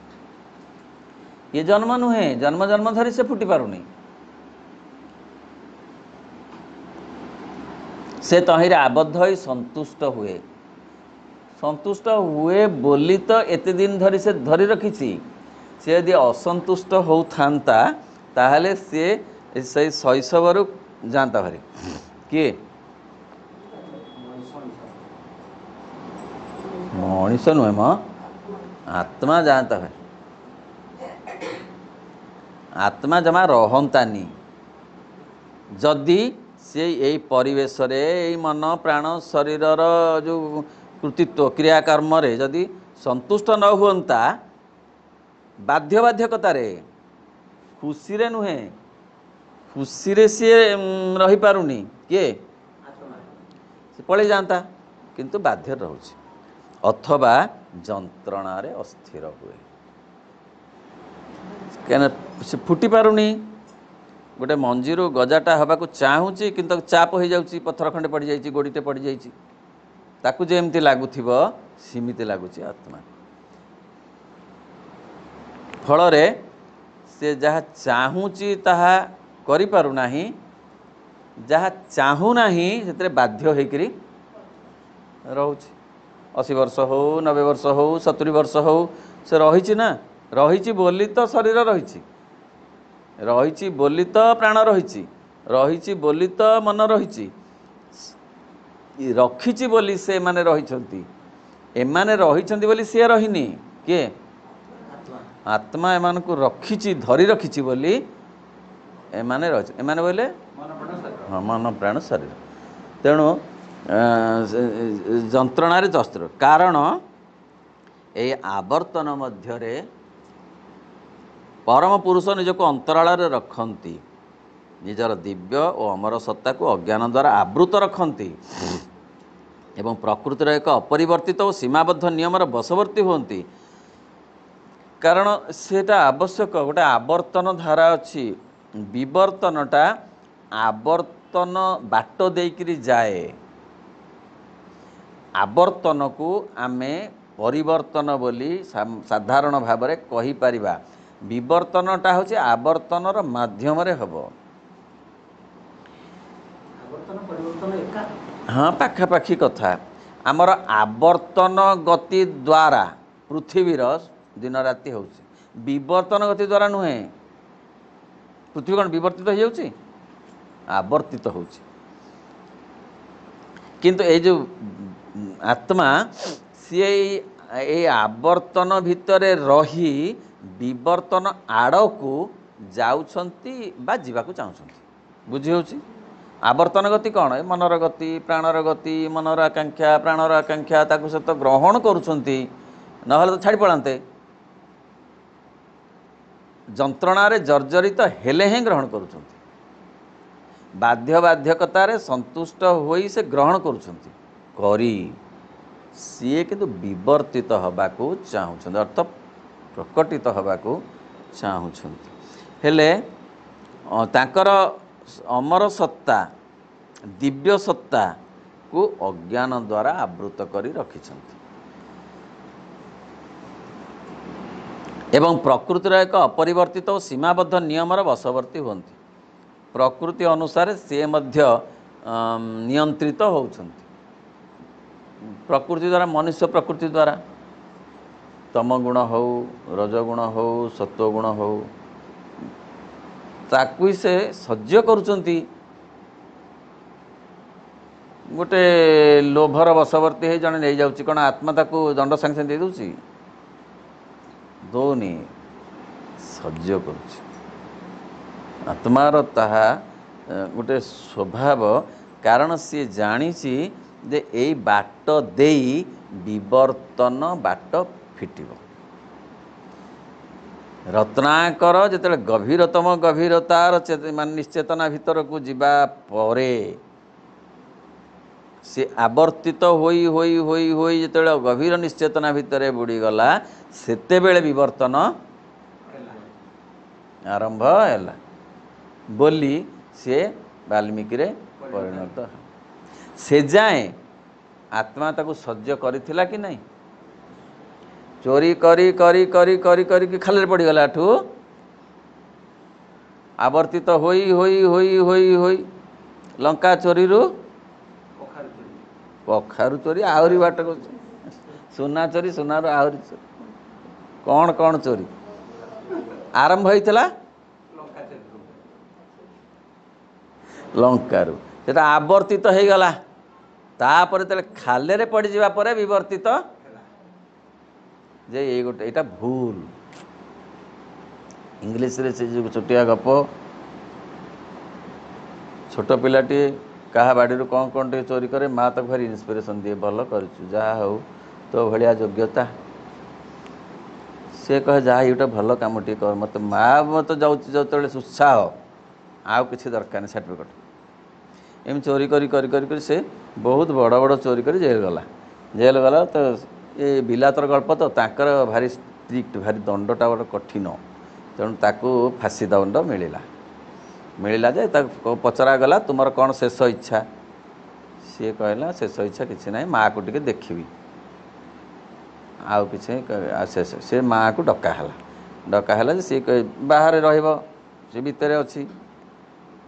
ଏ ଜନ୍ମ ନୁହେଁ, ଜନ୍ମ ଜନ୍ମ ଧରି ସେ ଫୁଟି ପାରୁନି। ସେ ତହିଁରେ ଆବଦ୍ଧ ହୋଇ ସନ୍ତୁଷ୍ଟ ହୁଏ। ସନ୍ତୁଷ୍ଟ ହୁଏ ବୋଲି ତ ଏତେ ଦିନ ଧରି ସେ ଧରି ରଖିଛି। ସେ ଯଦି ଅସନ୍ତୁଷ୍ଟ ହେଉଥାନ୍ତା ତାହେଲେ ସିଏ ସେଇ ଶୈଶବରୁ ଯାଆନ୍ତା ଭାରି। କିଏ? ମଣିଷ ନୁହେଁ ମ, ଆତ୍ମା ଯାଆନ୍ତା ଭାରି। ଆତ୍ମା ଜମା ରହନ୍ତାନି ଯଦି ସେ ଏଇ ପରିବେଶରେ, ଏଇ ମନ ପ୍ରାଣ ଶରୀରର ଯେଉଁ କୃତିତ୍ୱ କ୍ରିୟାକର୍ମରେ ଯଦି ସନ୍ତୁଷ୍ଟ ନ ହୁଅନ୍ତା, ବାଧ୍ୟ ବାଧ୍ୟକତାରେ, ଖୁସିରେ ନୁହେଁ, ଖୁସିରେ ସିଏ ରହିପାରୁନି। କିଏ? ସେ ପଳେଇ ଯାଆନ୍ତା, କିନ୍ତୁ ବାଧ୍ୟରେ ରହୁଛି, ଅଥବା ଯନ୍ତ୍ରଣାରେ ଅସ୍ଥିର ହୁଏ। କାହିଁକିନା ସେ ଫୁଟି ପାରୁନି। ଗୋଟେ ମଞ୍ଜିରୁ ଗଜାଟା ହେବାକୁ ଚାହୁଁଛି, କିନ୍ତୁ ତାକୁ ଚାପ ହେଇଯାଉଛି, ପଥର ଖଣ୍ଡେ ପଡ଼ିଯାଇଛି, ଗୋଡ଼ିଟେ ପଡ଼ିଯାଇଛି। ତାକୁ ଯେମିତି ଲାଗୁଥିବ ସେମିତି ଲାଗୁଛି ଆତ୍ମା। ଫଳରେ ସେ ଯାହା ଚାହୁଁଛି ତାହା କରିପାରୁନାହିଁ, ଯାହା ଚାହୁଁନାହିଁ ସେଥିରେ ବାଧ୍ୟ ହେଇକରି ରହୁଛି। 80 ବର୍ଷ ହେଉ, 90 ବର୍ଷ ହେଉ, 70 ବର୍ଷ ହେଉ, ସେ ରହିଛି ନା। ରହିଛି ବୋଲି ତ ଶରୀର ରହିଛି, ରହିଛି ବୋଲି ତ ପ୍ରାଣ ରହିଛି, ରହିଛି ବୋଲି ତ ମନ ରହିଛି, ରଖିଛି ବୋଲି ସେମାନେ ରହିଛନ୍ତି। ଏମାନେ ରହିଛନ୍ତି ବୋଲି ସିଏ ରହିନି। କିଏ? ଆତ୍ମା ଏମାନଙ୍କୁ ରଖିଛି, ଧରି ରଖିଛି ବୋଲି ଏମାନେ ରହିଛି। ଏମାନେ ବୋଇଲେ ହଁ, ମନ ପ୍ରାଣ ଶରୀର। ତେଣୁ ଯନ୍ତ୍ରଣାରେ ଅସ୍ଥିର, କାରଣ ଏଇ ଆବର୍ତ୍ତନ ମଧ୍ୟରେ ପରମ ପୁରୁଷ ନିଜକୁ ଅନ୍ତରାଳରେ ରଖନ୍ତି, ନିଜର ଦିବ୍ୟ ଓ ଅମର ସତ୍ତାକୁ ଅଜ୍ଞାନ ଦ୍ୱାରା ଆବୃତ ରଖନ୍ତି ଏବଂ ପ୍ରକୃତିର ଏକ ଅପରିବର୍ତ୍ତିତ ଓ ସୀମାବଦ୍ଧ ନିୟମର ବଶବର୍ତ୍ତୀ ହୁଅନ୍ତି। କାରଣ ସେଟା ଆବଶ୍ୟକ। ଗୋଟେ ଆବର୍ତ୍ତନ ଧାରା ଅଛି, ବିବର୍ତ୍ତନଟା ଆବର୍ତ୍ତନ ବାଟ ଦେଇକରି ଯାଏ। ଆବର୍ତ୍ତନକୁ ଆମେ ପରିବର୍ତ୍ତନ ବୋଲି ସାଧାରଣ ଭାବରେ କହିପାରିବା। विवर्तनटा होची आवर्तनर माध्यम हम हाँ पाखापाखी कथा आमर आवर्तन गति द्वारा पृथ्वीर दिन राति हो विवर्तन गति द्वारा नुहे पृथ्वी कौन विवर्तित हो जाउची आवर्तित हो किंतु ये जो आत्मा सी ए आवर्तन भितर रही विवर्तन आड़ को जाउछंती बा जीवाकू चाहुछंती बुझी होची आवर्तन गति कौन है मनर गति प्राणर गति मनर आकांक्षा प्राणर आकांक्षा ताकू सहित ग्रहण करुछंती नहले तो छाड़ी पड़ाते जंत्रणार जर्जरित हेले ही ग्रहण करुछंती बाध्य बाध्यकतार संतुष्ट होई से ग्रहण करुछंती करी सी किंतु विवर्तित हबाकू चाहुछंती अर्थ प्रकटित हबाकू चाहुछंती हेले तांकर अमर सत्ता दिव्य सत्ता को अज्ञान द्वारा आवृत करी रखिछंती एवं प्रकृतिर एक अपरिवर्तित और सीमाबद्ध नियमर वशवर्ती होती प्रकृति अनुसार से मध्य नियंत्रित होउछंती प्रकृति द्वारा मनुष्य प्रकृति द्वारा तम गुण हो रजगुण हो सत्वगुण हो ताकू से सह्य करुचंती गोटे लोभर वशवर्ती है जड़े नहीं जाऊँ कौन आत्मा ताकू दंड सांगे सांगे दे दूची दौनी सह्य करुची आत्मार ताहा गोटे स्वभाव कारण सी जानी जे ए बाट देई विवर्तन बाट फिटिब रत्नाकर जिते गभीरतम गभीरतार निश्चेतना भितर को जीवा परे से आवर्तित होई होई होई होई जिते गभीर निश्चेतना भितर बुड़ीगला सेते बेले विवर्तन आरंभ है बोली से वाल्मीकि रे परिणत से जाए आत्मा ताको सह्य करिथिला कि नहीं चोरी करी करी करी करी करी कि खाली पड़गला ठू आवर्तित होई होई होई होई होई लंका चोरी रु कखारु चोरी आहरी बाट सुना चोरी सुनारू आहरी चोरी कौन कौन चोरी आरंभ होइतला लंकारु सेटा आवर्तित हो गला तापर तेरे खाले रे पड़ जावा परे विवर्तित जे ये गोटे यहाँ भूल इंग्लिश रे से जो छोटिया गप छोट पिलाटी क्या बाड़ी कौन कौन टे चोरी करे माँ तो भारी इन्स्पिरेशन दिए भल कर जहाँ हो तो भाया योग्यता सी कहे जहाँ ये भल कम टे कर मत माँ मत जो उत्साह आउ कि दरकार नहीं सर्टिफिकेट एम चोरी करी करी करी करी से बहुत बड़ बड़ चोरी कर जेल गला तो ये बिलातर गल्प तो ताकर भारी स्ट्रिक्ट भारी दंडटा बड़ा कठिन तेणु ताकू फांसी दंड मिलला जे पचरा गला तुमर कौन शेष इच्छा सी कहला शेष इच्छा किसी ना माँ को टिके देखी आउ कि शेष से माँ को डकाला सी बाहर रे भितर अच्छी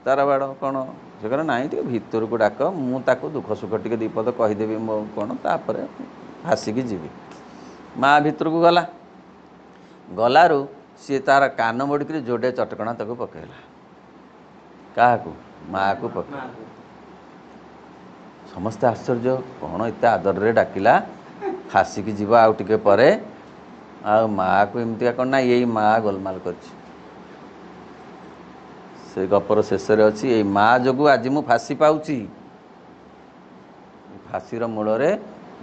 तार बाड़ कौन से कह ना भितर को डाक मुझे दुख सुख टे दीपद कहीदेवी मो कौन तापर हासिकी जीवी माँ भितर को गला गलारू सी तार कान मोड़क जोड़े चटकणा ताको पकईला क्या माँ को पकड़ समस्ते आश्चर्य कौन एत आदर रे डाकिला हासिकी जीव आउ टिके परे आ माँ को एमती कौन ना यही माँ गोलमाल कर से गपर शेष अच्छी ये माँ जो आज मु फांसी पाऊँची फांसी मूल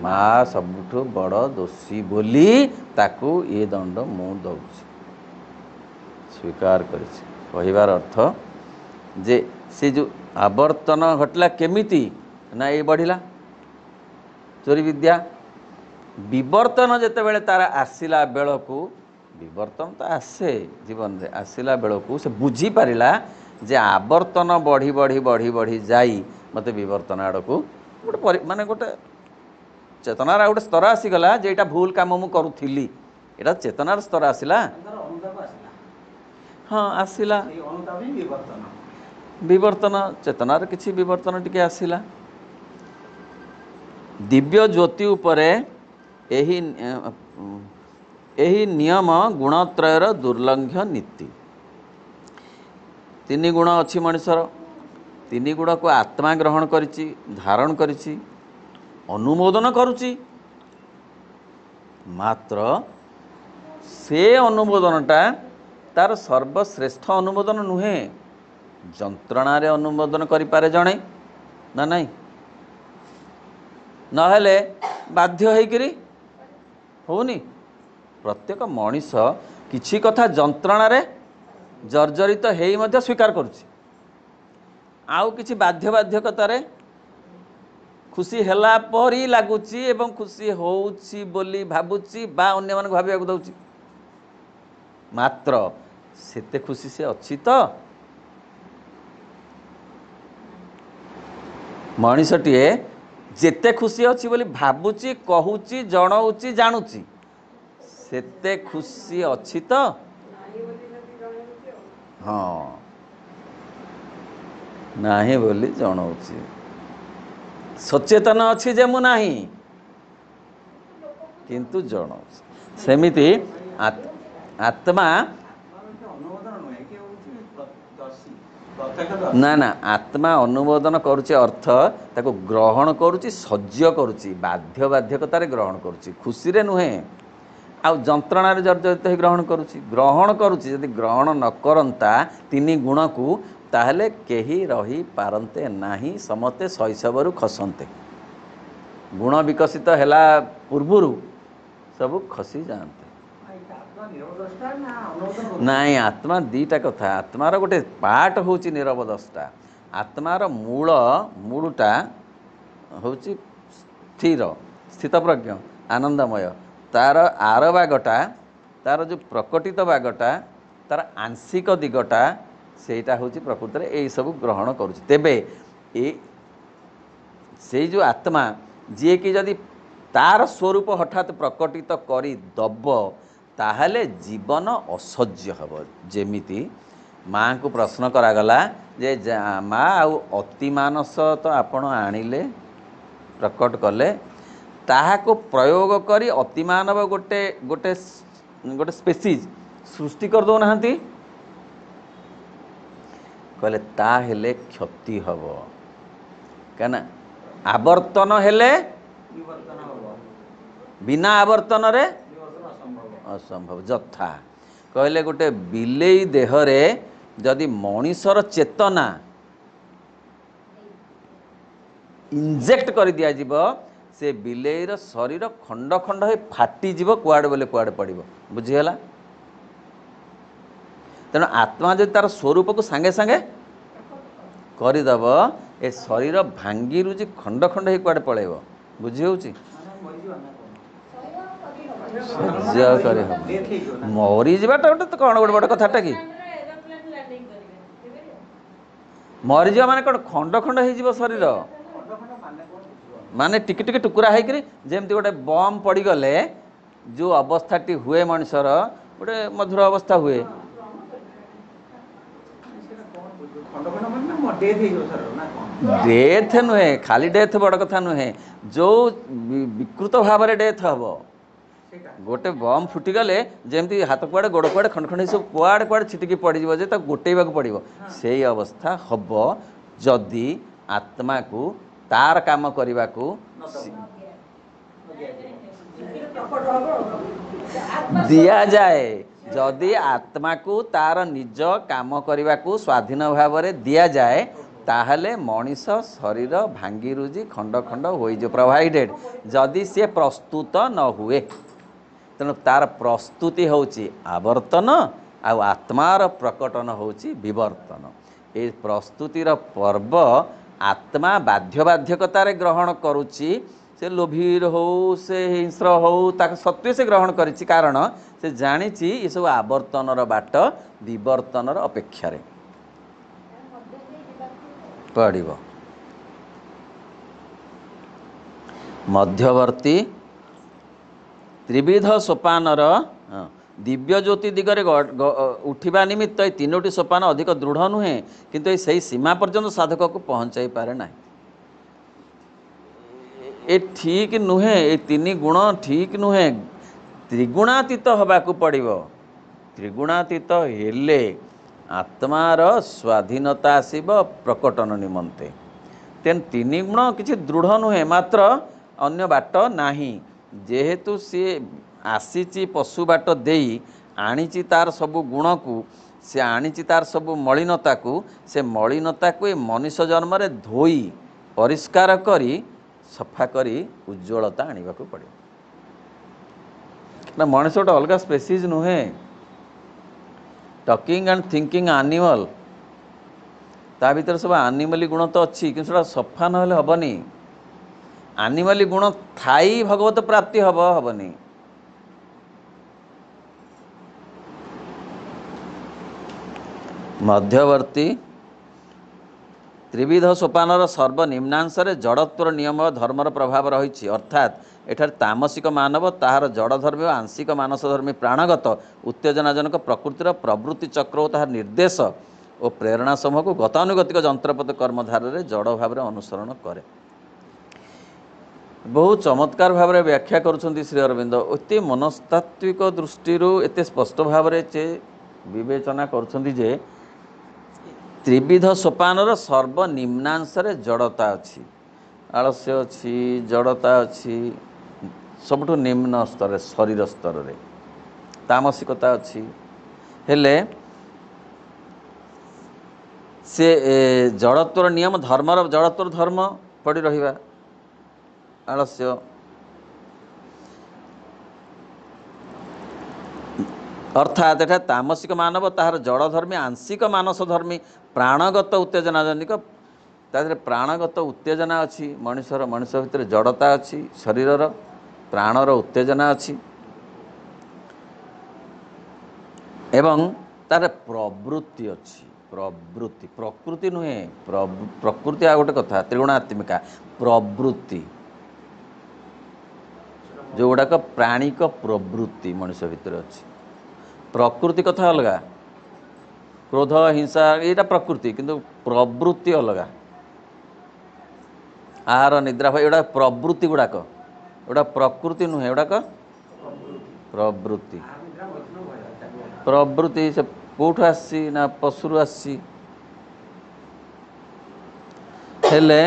माँ सबुठ बड़ दोषी बोली ताकू ये दंड मु दौची स्वीकार कर अर्थ जे से जो आवर्तन घटला केमिति ना ये बढ़िला चोरी विद्या विवर्तन जिते बेले तार आसिला बेलू विवर्तन तो आसे जीवन रे आसिला बेलू से बुझी पारिला जे आवर्तन बढ़ी बढ़ी बढ़ी बढ़ी जाई मते विवर्तन आड़ को गोटे माने गोटे चेतनार गोटे स्तर आसीगला जे एटा भूल काम मु करूथिली एटा चेतनार स्तर आसिला हाँ आसिला विवर्तन चेतनार किछि विवर्तन टिके आसिला दिव्य ज्योति उपरे एही नियम गुणत्रयर दुर्लंघ्य नीति तीन गुण अच्छी मनुष्यर तीन गुण को आत्मा ग्रहण करिछि धारण करिछि अनुमोदन करुछि मात्र से अनुमोदनटा तार सर्वश्रेष्ठ अनुमोदन नुहे जंत्रणारे अनुमोदन करिपारे जणे ना नहीं नहेले बाध्य होइकरी होनी प्रत्येक मनीष किछि कथा जंत्रणारे जर्जरित हेई मध्य स्वीकार करुछि आउ किछि बाध्य बाध्यकतारे खुशी हेला परी लागुछि एवं खुशी होउछि बोली भाबुछि बा अन्य मान भाबियाक दउछि मात्र सेते खुशी से अछि तो मनीषटीए जेते खुशी अछि बोली भाबुछि कहूछि जणाउछि जानुछि सेते खुशी अछि तो हाँ नाही बोली जणाउछि सचेतन अछि जे मु नाही किंतु जणाउछि सेमिति आत्मा ना ना आत्मा अनुमोदन करुचे अर्थ ताको ग्रहण करुची सह्य करुची बाध्य बाध्यकतार ग्रहण करुची खुशी रे नुहे आउ जंत्रणार जर्जरित ही ग्रहण करुची यदि ग्रहण न करंता तीन गुण को ताहले केही रही पारंते नाही समते शैशवरु खसंते गुण विकसित हैला पूर्वरु सब खसी जानते नाई आत्मा दीटा कथा आत्मार गोटे पार्ट होची नीरव दृष्टा आत्मार मूलटा होची स्थिर स्थित प्रज्ञ आनंदमय तार आर बागटा तार जो प्रकटित बागटा तार आंशिक दिगटा सेटा होची प्रकृति रे एई सब ग्रहण करूची तेबे ए से जो आत्मा जे कि यदि तार स्वरूप हठात प्रकटित करी दब ताहले जीवन असह्य हब जेमिति माँ को प्रश्न करागला जे माँ आउ अतिमानस तो आपण आनिले प्रकट कले ताहाको प्रयोग करी अतिमानव गोटे गोटे गोटे स्पेसीज सृष्टि कर दो नाहंती कहले ता हेले क्षति हब कहना आवर्तन हेले बिना आवर्तन रे असंभव जथा कहले गोटे बिलेई देहरे जदि मनीषर चेतना इंजेक्ट कर दिया जीव से बिलेईर शरीर खंड खंड हो फाटी जीव कुआड़े बोले कुआड़े पड़िबो बुझीगला तेणु आत्मा जदि तार स्वरूप को सांगे सांगे करदब ए शरीर भांगी रुची खंड खंड हो कुआड़े पड़ेब बुझी होउची मरी जाटा गोटे तो कौन गोटे बड़ कथाटा कि मरीज माने कौन खंड खंड हो शरीर माने टिके टिके टुकुरा होकर जमती गोटे बम पड़गले जो अवस्थाटी हुए मनुष्यर गोटे मधुर अवस्था हुए डेथ नुहे खाली डेथ बड़ कथा नुहे जो विकृत भाव में डेथ हम गोटे बम फुटिगले जमती हाथ कुआड़े गोड़ कुआड़े खंड खंड सब कुआड़े कुआड़े छिटिकी पड़ो जे गोटेबा पड़ो से अवस्था हम जदि आत्मा को तार काम करने को दिया जाए जदि आत्मा को तार निज काम करने को स्वाधीन भाव में दिया जाए ताहले मनीष शरीर भांगी रुजी खंड खंड हो प्रोवाइडेड जदि सी प्रस्तुत न हुए तेणु तार प्रस्तुति होची आवर्तन आ आत्मार प्रकटन होची विवर्तन ए प्रस्तुतिर पर्व आत्मा बाध्य बाध्यकतार ग्रहण करुची से लोभीर हो से हिंस्र हो ताक सत्वे से ग्रहण करिछि कारण से जानिछि ये सब आवर्तनर बाट विवर्तनर अपेक्षारे पड़िबो मध्यवर्ती त्रिविध सोपानर दिव्य ज्योति दिगरे उठिबा निमित्त ये तीनोटी सोपान अधिक दृढ़ नुहे किंतु ये सही सीमा पर्यंत साधक को पहुँचाई पारे ना। ये ठीक नुहे, ये तीन गुण ठीक नुहे, त्रिगुणातीत हवाकू पड़िबो। त्रिगुणातीत हेले आत्मार स्वाधीनता आसीब प्रकटन निमंते। तेन तीन गुण किसी दृढ़ नुहे, मात्र अन्य बाट नाही। जेहेतु सी आसीची पशु बाट देई आनीची तार सबु गुण को, से आनीची तार सबु मलिनता को, से मलिनता को ये मनुष्य जन्म रे धोई परिष्कार करी सफा करी उज्ज्वलता आनिबा को पड़े ना। मनुष्य गोटे अलग स्पेसीज नुहे, टॉकिंग एंड थिंकिंग एनिमल, ता भीतर सब एनिमली गुण तो अच्छी कि सफा ना हेबनी। एनिमली गुण थाई भगवत प्राप्ति हबनी। मध्यवर्ती त्रिविध सोपानर सर्वनिम्नांश जड़त्वर नियम धर्मर प्रभाव रही। अर्थात एठार तामसिक मानव ताहार जड़धर्मी और आंशिक मानसधर्मी प्राणगत उत्तेजनाजनक प्रकृतिर प्रवृत्ति चक्र और ताहार निर्देश और प्रेरणा समूह को गतानुगतिक जंत्रपद कर्मधार जड़ भाव अनुसरण करे। बहुत चमत्कार भाव व्याख्या करुछंती श्री अरविंद। एते मनस्तात्विक दृष्टि एते स्पष्ट भाव विवेचना करुछंती जे त्रिविध सोपानर सर्वनिम्नांश जड़ता अच्छी, आलस्य अच्छी, जड़ता अच्छी, सबुठु निम्न स्तर शरीर स्तर रे तामसिकता अच्छी। हेले से जड़त्वर नियम धर्मर जड़त्वर धर्म पड़ी रहिबा आलस्य। अर्थात एटा तामसिक मानव ताहार जड़धर्मी आंशिक मानसधर्मी प्राणगत उत्तेजनाजनिक तादरे प्राणगत उत्तेजना अच्छी। मनुष्यर मनुष्य भितर जड़ता अच्छी, शरीरर प्राणर उत्तेजना अच्छी एवं तार प्रवृत्ति अच्छी। प्रवृत्ति प्रकृति नुहे, प्रकृति आ गोटे कथा त्रिगुणात्मिका प्रवृत्ति जो गुड़ाक प्राणिक प्रवृत्ति मनुष्य भितर अच्छी। प्रकृति कथा अलगा, क्रोध हिंसा यहाँ प्रकृति, किंतु प्रवृत्ति अलगा। आहार निद्रा एगुड़ा प्रवृत्ति गुड़ाक, एगुड़ा प्रकृति नुहे, एगुड़ाक प्रवृत्ति। प्रवृत्ति से कौटू आसी ना पशुरु आसी। हेले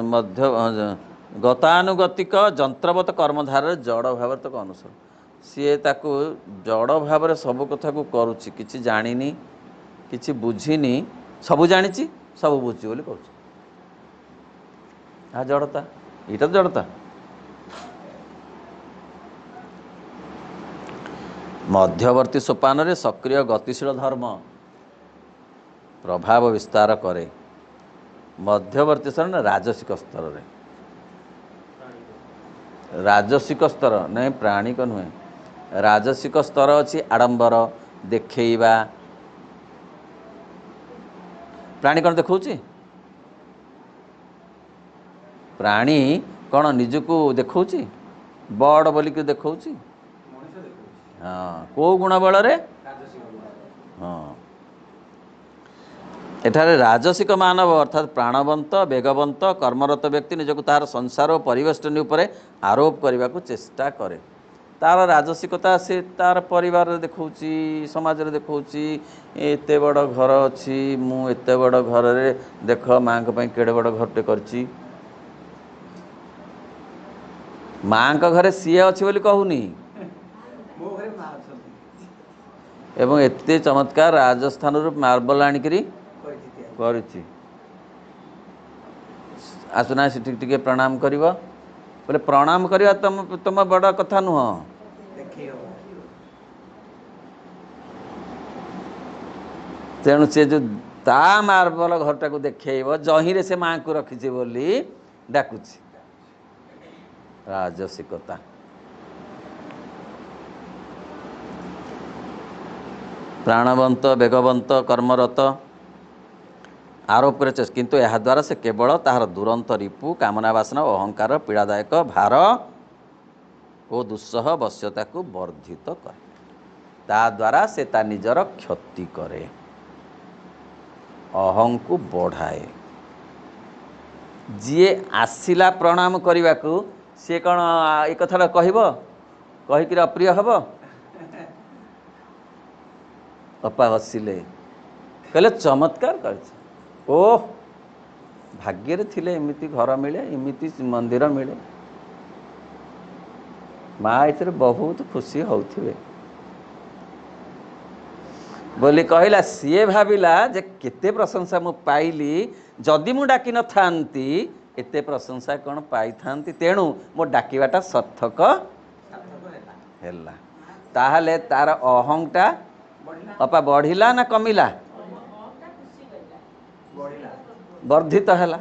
मध्य गतानुगतिक जंत्रवत कर्मधार जड़ भाव तक अनुसरण सी ताकू जड़ भाव सब कथा को करुच्ची, किसी जानी किसी बुझीनी, सबू जानी सब बुझी बोली कहूँ। आ जड़ता यहाँ तो जड़ता। मध्यवर्ती सोपान रे सक्रिय गतिशील धर्म प्रभाव विस्तार करे। मध्यवर्ती स्तर राजसिक स्तर रे, राजसिक स्तर नहीं प्राणिक नुहे, राजसिक स्तर अच्छी आडंबर देखा। प्राणी कौन देखौची? प्राणी कौन निजको देखौची? बड़ बोलिक देखौची। हाँ को गुण बल रे? हाँ एठारे राजसिक मानव अर्थात प्राणवंत वेगवंत कर्मरत व्यक्ति निजक तार संसार और परिवेष्टनी उपरे आरोप करने को चेष्टा करे। तार राजसिकता से तार परिवार देखौची, समाज रे देखौची। एते बड़ घर अच्छी, मु एते बड़ घर रे देख माँ के केड़े बड़ घरटे करची। माँ का घरे सीए अच्छी बोली कहूनी एवं एते चमत्कार राजस्थान रू मार्बल आनिकरी करिछि। आसुना से टिके प्रणाम करिवो बोले प्रणाम करिवा तुम बड़ कथा नुह। तेणु से जो ता मार्बल घरटा को देखैव जही रे से माँ को रखिछि बोली डाकुछि। राजसिकता प्राणवंत वेगवंत कर्मरत आरोप करे, किंतु यह द्वारा से केवल ताहार दुरंत रिपु कामना वासना अहंकार पीड़ादायक भार ଓ ଦୁଃସହ ବଶ୍ୟତାକୁ ବର୍ଦ୍ଧିତ କରେ। ତା ଦ୍ୱାରା ସେ ତା ନିଜର କ୍ଷତି କରେ, ଅହଂକୁ ବଢ଼ାଏ। ଯିଏ ଆସିଲା ପ୍ରଣାମ କରିବାକୁ ସିଏ କ'ଣ ଏ କଥାଟା କହିବ, କହିକିରି ଅପ୍ରିୟ ହେବ? ଅପା ହସିଲେ, କହିଲେ ଚମତ୍କାର କରିଛି। ଓଃ, ଭାଗ୍ୟରେ ଥିଲେ ଏମିତି ଘର ମିଳେ, ଏମିତି ମନ୍ଦିର ମିଳେ। ମା ଏଥିରେ ବହୁତ ଖୁସି ହେଉଥିବେ ବୋଲି କହିଲା। ସିଏ ଭାବିଲା ଯେ କେତେ ପ୍ରଶଂସା ମୁଁ ପାଇଲି, ଯଦି ମୁଁ ଡାକିନଥାନ୍ତି ଏତେ ପ୍ରଶଂସା କ'ଣ ପାଇଥାନ୍ତି, ତେଣୁ ମୋ ଡାକିବାଟା ସାର୍ଥକ ହେଲା। ତାହେଲେ ତାର ଅହଂଟା ଅପା ବଢ଼ିଲା ନା କମିଲା? ବର୍ଦ୍ଧିତ ହେଲା।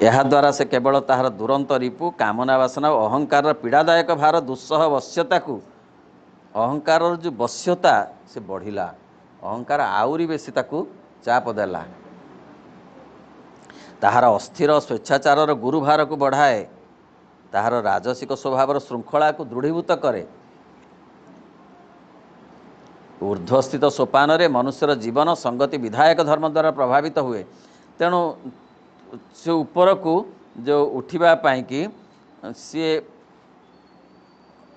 ଏହାଦ୍ୱାରା ସେ କେବଳ ତାହାର ଦୁରନ୍ତ ରିପୁ, କାମନା ବାସନା ଓ ଅହଂକାରର ପୀଡ଼ାଦାୟକ ଭାର ଦୁଃସହ ବଶ୍ୟତାକୁ, ଅହଂକାରର ଯେଉଁ ବଶ୍ୟତା ସେ ବଢ଼ିଲା, ଅହଂକାର ଆହୁରି ବେଶୀ ତାକୁ ଚାପ ଦେଲା। ତାହାର ଅସ୍ଥିର ସ୍ୱେଚ୍ଛାଚାରର ଗୁରୁଭାରକୁ ବଢ଼ାଏ, ତାହାର ରାଜସିକ ସ୍ୱଭାବର ଶୃଙ୍ଖଳାକୁ ଦୃଢ଼ୀଭୂତ କରେ। ଊର୍ଦ୍ଧ୍ୱସ୍ଥିତ ସୋପାନରେ ମନୁଷ୍ୟର ଜୀବନ ସଂଗତି ବିଧାୟକ ଧର୍ମ ଦ୍ୱାରା ପ୍ରଭାବିତ ହୁଏ। ତେଣୁ ସେ ଉପରକୁ ଯେଉଁ ଉଠିବା ପାଇଁକି ସିଏ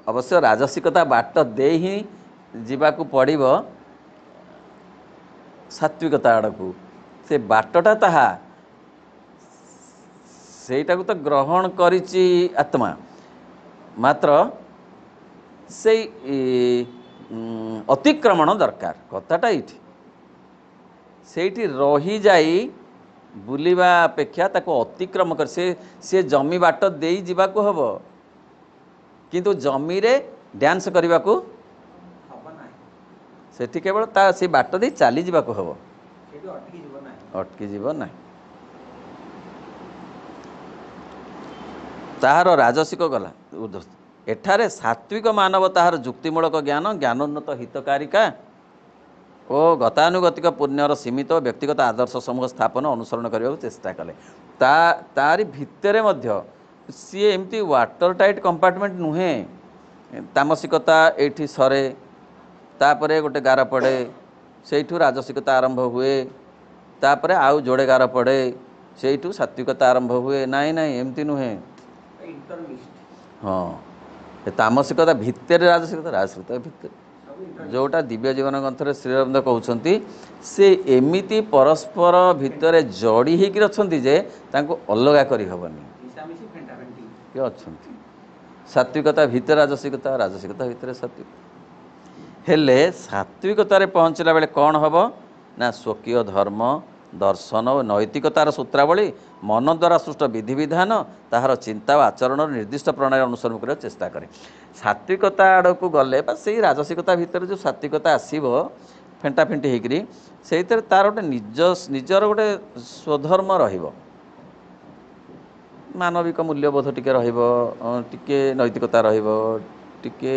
ଅବଶ୍ୟ ରାଜସିକତା ବାଟ ଦେଇ ହିଁ ଯିବାକୁ ପଡ଼ିବ ସାତ୍ଵିକତା ଆଡ଼କୁ। ସେ ବାଟଟା ତାହା, ସେଇଟାକୁ ତ ଗ୍ରହଣ କରିଛି ଆତ୍ମା, ମାତ୍ର ସେଇ ଅତିକ୍ରମଣ ଦରକାର। କଥାଟା ଏଇଠି, ସେଇଠି ରହିଯାଇ ବୁଲିବା ଅପେକ୍ଷା ତାକୁ ଅତିକ୍ରମ କରି ସେ ଜମି ବାଟ ଦେଇ ଯିବାକୁ ହେବ, କିନ୍ତୁ ଜମିରେ ଡ୍ୟାନ୍ସ କରିବାକୁ ସେଠି କେବଳ ତା ସେ ବାଟ ଦେଇ ଚାଲିଯିବାକୁ ହେବ, ଅଟକି ଯିବ ନାହିଁ। ତାହାର ରାଜସିକ ଗଲା। ଏଠାରେ ସାତ୍ଵିକ ମାନବ ତାହାର ଯୁକ୍ତିମୂଳକ ଜ୍ଞାନ, ଜ୍ଞାନୋନ୍ନତ ହିତକାରିକା ଓ ଗତାନୁଗତିକ ପୁଣ୍ୟର ସୀମିତ ବ୍ୟକ୍ତିଗତ ଆଦର୍ଶ ସମୂହ ସ୍ଥାପନ ଅନୁସରଣ କରିବାକୁ ଚେଷ୍ଟା କଲେ। ତାରି ଭିତରେ ମଧ୍ୟ ସିଏ ଏମିତି ୱାଟର ଟାଇଟ୍ କମ୍ପାର୍ଟମେଣ୍ଟ ନୁହେଁ। ତାମସିକତା ଏଇଠି ସରେ, ତାପରେ ଗୋଟେ ଗାର ପଡ଼େ, ସେଇଠୁ ରାଜସିକତା ଆରମ୍ଭ ହୁଏ, ତାପରେ ଆଉ ଯୋଡ଼େ ଗାର ପଡ଼େ, ସେଇଠୁ ସାତ୍ଵିକତା ଆରମ୍ଭ ହୁଏ। ନାଇଁ ନାଇଁ, ଏମିତି ନୁହେଁ। ହଁ, ତାମସିକତା ଭିତରେ ରାଜସିକତା, ରାଜସିକତା ଭିତରେ, ଯେଉଁଟା ଦିବ୍ୟ ଜୀବନ ଗ୍ରନ୍ଥରେ ଶ୍ରୀଅରବିନ୍ଦ କହୁଛନ୍ତି, ସେ ଏମିତି ପରସ୍ପର ଭିତରେ ଯୋଡ଼ି ହେଇକି ଅଛନ୍ତି ଯେ ତାଙ୍କୁ ଅଲଗା କରିହେବନି। ଅଛନ୍ତି ସାତ୍ଵିକତା ଭିତରେ ରାଜସିକତା, ରାଜସିକତା ଭିତରେ ସାତ୍ଵିକତା। ହେଲେ ସାତ୍ଵିକତାରେ ପହଞ୍ଚିଲା ବେଳେ କ'ଣ ହେବ ନା, ସ୍ୱକୀୟ ଧର୍ମ, ଦର୍ଶନ ଓ ନୈତିକତାର ସୂତ୍ରାବଳୀ, ମନ ଦ୍ୱାରା ସୃଷ୍ଟ ବିଧିବିଧାନ, ତାହାର ଚିନ୍ତା ଓ ଆଚରଣର ନିର୍ଦ୍ଦିଷ୍ଟ ପ୍ରଣାଳୀ ଅନୁସରଣ କରିବାକୁ ଚେଷ୍ଟା କରେ। ସାତ୍ଵିକତା ଆଡ଼କୁ ଗଲେ ବା ସେଇ ରାଜସିକତା ଭିତରେ ଯେଉଁ ସାତ୍ଵିକତା ଆସିବ ଫେଣ୍ଟାଫେଣ୍ଟି ହେଇକିରି, ସେଇଥିରେ ତା'ର ଗୋଟେ ନିଜର ଗୋଟେ ସ୍ୱଧର୍ମ ରହିବ, ମାନବିକ ମୂଲ୍ୟବୋଧ ଟିକେ ରହିବ, ଟିକେ ନୈତିକତା ରହିବ, ଟିକେ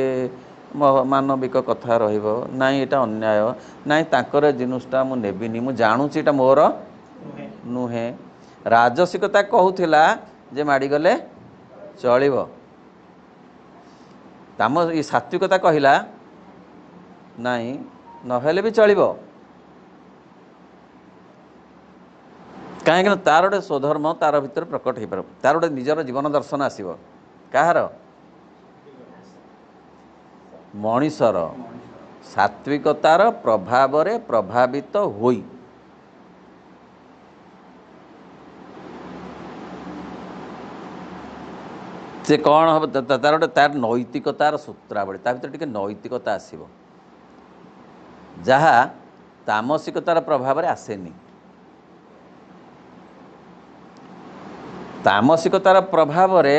ମାନବିକ କଥା ରହିବ। ନାଇଁ ଏଇଟା ଅନ୍ୟାୟ, ନାଇଁ ତାଙ୍କର ଜିନିଷଟା ମୁଁ ନେବିନି, ମୁଁ ଜାଣୁଛି ଏଇଟା ମୋର ନୁହେଁ। ରାଜସିକତା କହୁଥିଲା ଯେ ମାଡ଼ିଗଲେ ଚଳିବ, ଏ ସାତ୍ଵିକତା କହିଲା ନାଇଁ ନହେଲେ ବି ଚଳିବ। କାହିଁକିନା ତା'ର ଗୋଟେ ସ୍ୱଧର୍ମ ତା'ର ଭିତରେ ପ୍ରକଟ ହେଇପାରିବ, ତା'ର ଗୋଟେ ନିଜର ଜୀବନ ଦର୍ଶନ ଆସିବ। କାହାର? ମଣିଷର ସାତ୍ଵିକତାର ପ୍ରଭାବରେ ପ୍ରଭାବିତ ହୋଇ। ସେ କ'ଣ ହେବ, ତା'ର ଗୋଟେ ତା'ର ନୈତିକତାର ସୂତ୍ରାବଳୀ, ତା ଭିତରେ ଟିକେ ନୈତିକତା ଆସିବ, ଯାହା ତାମସିକତାର ପ୍ରଭାବରେ ଆସେନି। ତାମସିକତାର ପ୍ରଭାବରେ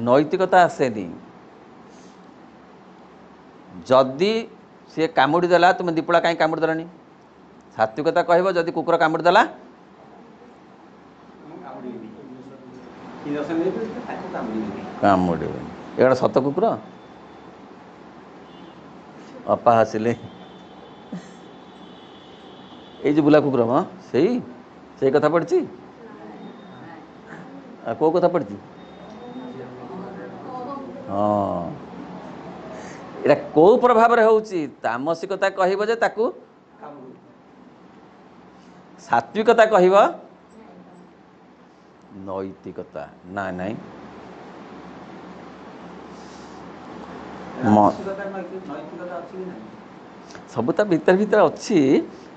ନୈତିକତା ଆସେନି। ଯଦି ସିଏ କାମୁଡ଼ି ଦେଲା, ତୁମେ ଦୀପଡ଼ା କାହିଁ କାମୁଡ଼ି ଦେଲନି? ସାତ୍ଵିକତା କହିବ ଯଦି କୁକୁର କାମୁଡ଼ି ଦେଲା କାମୁଡ଼ିବନି। ଏଗୁଡ଼ା ସତ କୁକୁର? ଅପା ହସିଲେ, ଏଇ ଯେ ବୁଲା କୁକୁର, ସେଇ କଥା ପଡ଼ିଛି। को कथा पढ़ी हाँ एटा को प्रभाव रे होउची तामसिकता कहबो जे ताकू सात्विकता कहबो नैतिकता ना नहीं सब ता भीतर भीतर अच्छी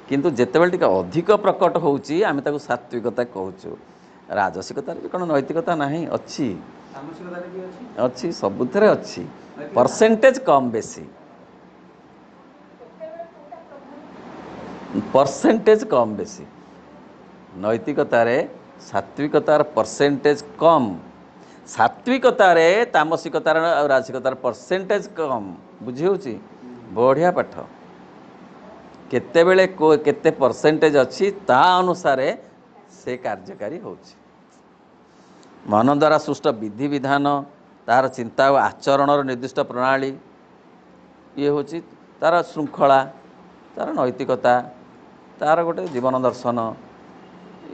किंतु जेतेबेले टिके अधिक प्रकट होउची आमे ताकू सात्विकता कहूचु राजसिकता रे कोन नैतिकता नाही अच्छी अच्छी सबुथरे अच्छी परसेंटेज कम बेसी परसेंटेज कम बेसी नैतिकतार सात्विकतार परसेंटेज कम सात्विकतार तामसिकतार और राजसिकतार परसेंटेज कम बुझी होची बढ़िया पाठ केतेबेले को केते परसेंटेज अच्छी ता अनुसार से कार्यकारी होची मन द्वारा सृष्ट विधि विधान तार चिंता और आचरण निर्दिष्ट प्रणाली ये होची तार श्रृंखला तार नैतिकता तार गोटे जीवन दर्शन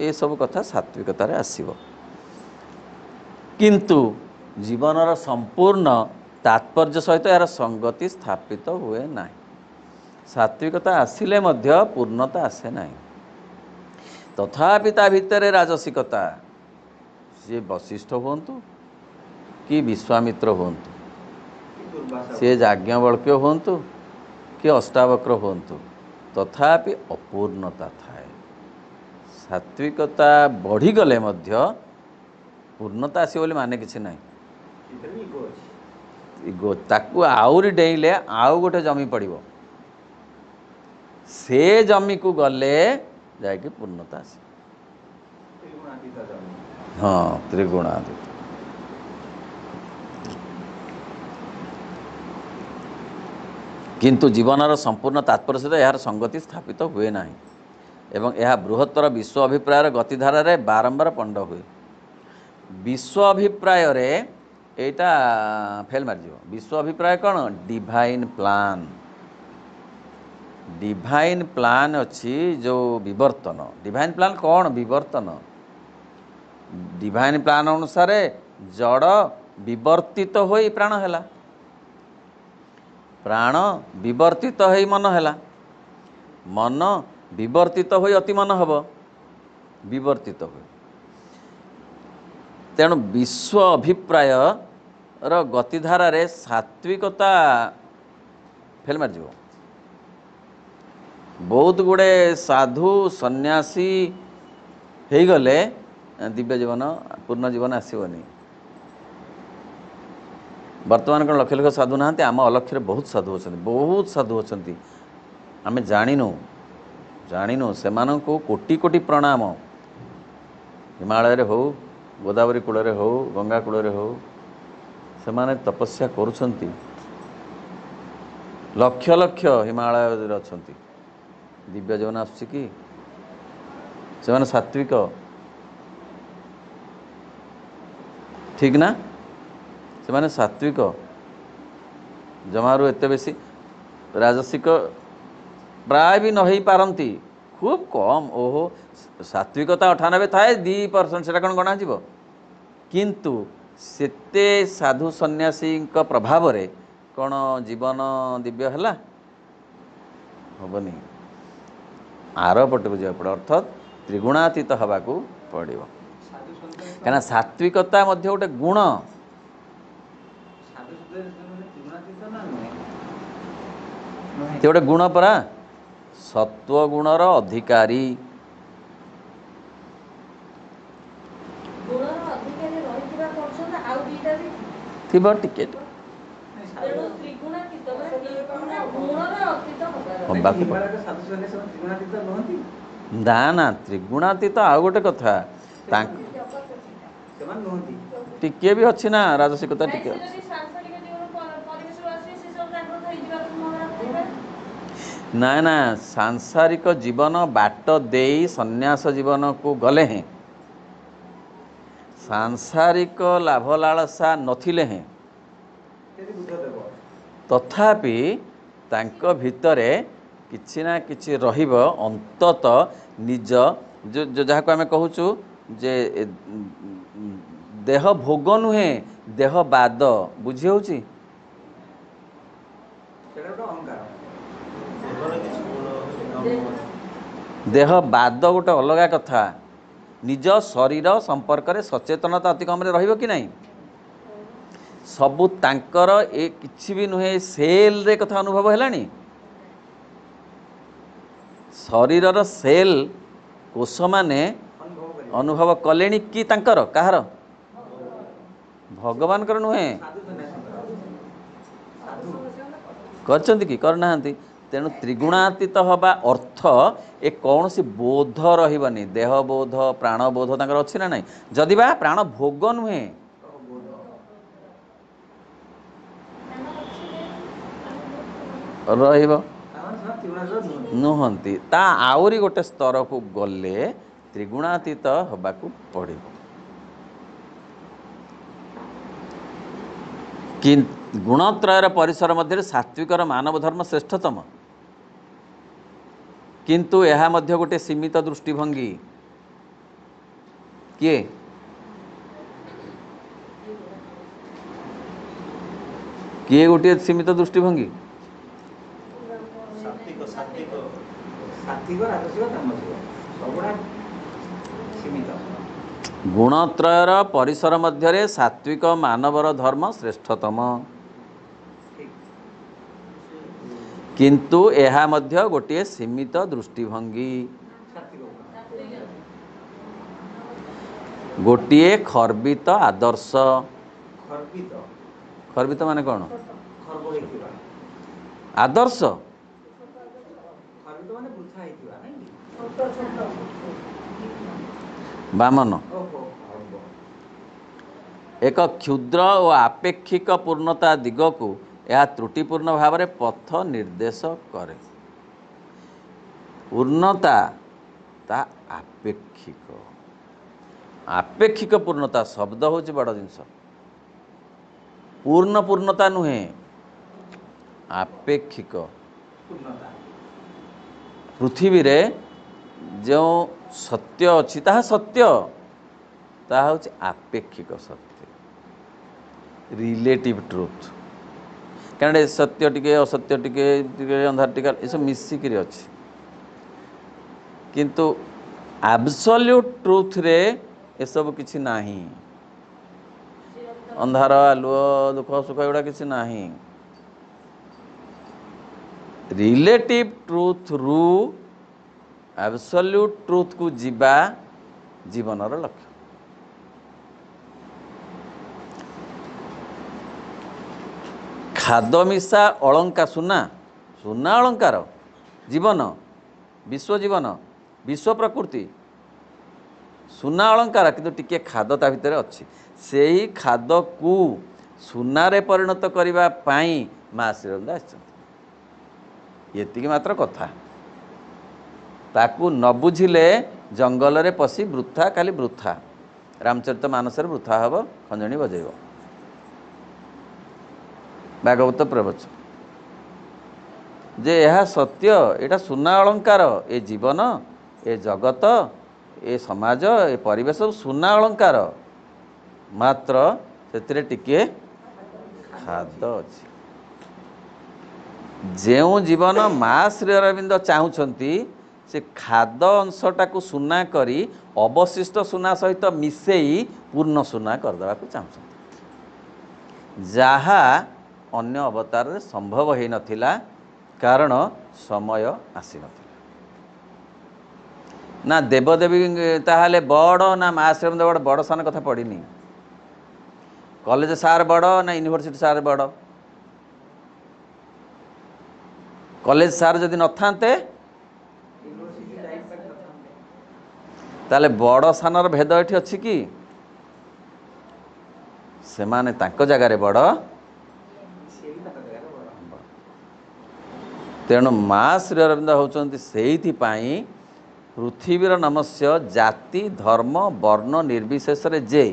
ये सब कथा सात्विकतार आसीबो किंतु जीवनर संपूर्ण तात्पर्य सहित यार संगति स्थापित हुए ना सात्विकता आसिले मध्य पूर्णता आसे ना तथापि ता भितर राजसिकता सी वशिष्ठ होंतु कि विश्वामित्र होंतु सी याज्ञवल्क्य होंतु कि अष्टावक्र होंतु तथापि अपूर्णता थाए सात्विकता बढ़ी गले मध्य पूर्णता आसी बोली माने किछि नाही इगो ताकू आउरी डेइले आउ गोटे जमी पड़िबो से जमी को गले जाके पूर्णता आसी हाँ त्रिगुणातीत किंतु जीवनर संपूर्ण तात्पर्य सहित यार संगति स्थापित हुए ना एवं यह बृहत्तर विश्व अभिप्रायर गतिधारा रे बारंबार पंड हुए विश्व अभिप्राय रे एटा फेल मार जीव विश्व अभिप्राय कौन डिवाइन प्लान अच्छी जो विवर्तन डिवाइन प्लान कौन विवर्तन डिवाइन प्लान अनुसार जड़ विवर्तित होई प्राण हैला प्राण विवर्तित होई मन हैला मन विवर्तित होई अति मन हब विवर्तित होई तेणु विश्व अभिप्राय र गतिधारा रे सात्विकता फेल मार जीव बहुत गुड़े साधु सन्यासी हो गले दिव्य जीवन पूर्ण जीवन आसवनी वर्तमान कौन लक्ष लक्ष साधु ना आम अलक्ष्य बहुत साधु अच्छा आम जाणीनु से कोटि कोटि प्रणाम हिमालय रे हो गोदावरी कूल हो गंगा कूल हो से माने तपस्या करुछंती लक्ष लक्ष हिमालय अच्छा दिव्य जीवन आसुची कि से माने सात्विक ठीक ना से माने सात्विक जमारू एते बेसी राजसिक प्राय भी न हो पारती खूब कम ओहो सात्विकता 98 थाए 2% से कौन गणा जीव किंतु सेते साधु सन्यासी प्रभाव रे कौन जीवन दिव्य है हेनी आर पटे को जा पड़े अर्थात त्रिगुणातीत हवा को पड़ो कहीं सात्विकता मध्य गोटे गुण गोटे गुण परा सत्व गुणर अधिकारी थिबो टिकेट ना ना त्रिगुणातीत आउ गोटे कथा टिके भी अच्छी ना राजसिकता टिके ना ना सांसारिक जीवन बाट दे सन्यास जीवन को गले हैं सांसारिक लाभ लालसा नथिले हैं तथापि तांको भितरे किछि ना किछि रहिबो अंतत निज जो जहाँ को आम कहूँ जे देह भोग नुहे देह बाद बुझी होची देह बाद गोटे अलग कथा निज शरीर संपर्क में सचेतनता अति कम रहिबो कि नहीं सबू तांकर ए किछि भी नुहे सेल रे कथा अनुभव हेलानी शरीरर सेल कोष माने अनुभव कलेनी कि तांकर कहार भगवान कर नुहे करछंती कि करनाहांती तेणु त्रिगुणातीत हवा अर्थ ए कौन सी बोध रही देह बोध प्राण बोध तांकर अच्छी ना नहीं जदि बा प्राण भोग नुहे रहिबो नुहंती ता आउरी गोटे स्तर को गले त्रिगुणातीत हवा को पड़िबो कि गुणत्रयर परिसर मध्य सात्विकर मानव धर्म श्रेष्ठतम किंतु यह मध्य गोटे सीमित दृष्टिभंगी किए किए गोटे सीमित दृष्टिभंगी गुणत्रयर परिसर मध्य सात्विक मानवर धर्म श्रेष्ठतम किंतु यह मध्य गोटे सीमित दृष्टिभंगी गोटे खर्बित आदर्श खर्बित माने कौन आदर्श बामन एक क्षुद्र और आपेक्षिक पूर्णता दिग को यह त्रुटिपूर्ण भाव में पथ निर्देश करे पूर्णता ता आपेक्षिक आपेक्षिक पूर्णता शब्द हूँ बड़ जिनस पूर्ण पूर्णता नुहे आपेक्षिक पृथ्वी रे जो सत्य अच्छी ताहा सत्य ताहा होची आपेक्षिक सत्य रिलेटिव ट्रुथ कारण सत्य टिके असत्य टिके अंधार टिका ये सब मिसिक अच्छी किंतु एब्सोल्यूट ट्रुथ रे ये सब किछि नाही अंधार आलुओ दुख सुख एगुड़ा किछि नाही रिलेटिव ट्रुथ रु एब्सोल्यूट ट्रुथ को जीवा जीवनर लक्ष्य खाद मिशा अलंका सुना सुना अलंकार जीवन विश्व जीवन विश्व प्रकृति सुना अलंकार किंतु टिके खाद ता भितर अच्छी से ही खाद को सुनारे परिणत करने पाई माँ श्रीरंदा ये मात्र कथा ताकू न बुझिले जंगल रे पशि वृथा खाली वृथा रामचरित मानस वृथा हम खंजणी बजेब भागवत प्रवचन जे यह सत्य एटा सुना अलंकार ए जीवन ए जगत ए समाज ए परिवेश सुना अलंकार मात्र से टिके खाद अच्छी जो जीवन माँ श्री अरविंद चाहूँगी से खाद अंशटा को सुना करी अवशिष्ट सुना सहित मिसेई पूर्ण सुना करदेवा चाहूँ जहा अन्य अवतार संभव हो नथिला कारण समय आसी नथिला ना देवदेवी ताहले बड़ ना माँ श्री अरविंद बड़ सान कथा पड़नी कॉलेज सार बड़ ना यूनिवर्सिटी सार बड़ कॉलेज सार जदि न थांते ताले बड़ सानर भेद एठी अछि कि से माने तांको जगार बड़ तेणु माँ श्री अरविंद होउचंती सेइथिपाई पृथ्वीर नमस्य जाति धर्म वर्ण निर्विशेष रे जे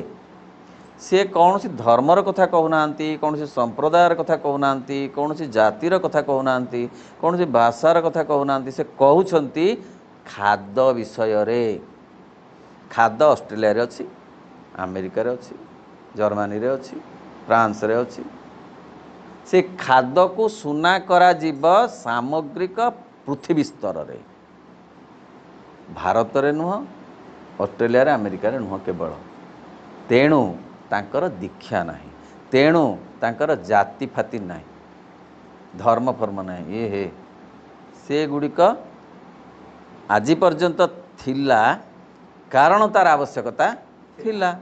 सी कौन सी धर्मर कथा कहूना कौन सी संप्रदायर कथा कहूना कौन सी जातिर कथा कहूना कौन सी भाषार कथा कहूना से कहउछंती खाद विषय रे खाद ऑस्ट्रेलिया रे अच्छी अमेरिका रे अच्छी जर्मनी रे अच्छी फ्रांस रे अच्छी से खाद को सुना करा जीव सामग्रिक पृथ्वी स्तर रे भारत रे नुह ऑस्ट्रेलिया रे अमेरिका रे नुह केवल तेणु तांकर दीक्षा नहीं तेणु तांकर जाति फाति नहीं धर्म फर्म नहीं ये हे से गुड़िक आज पर्यंत थिला कारण तार आवश्यकता थिला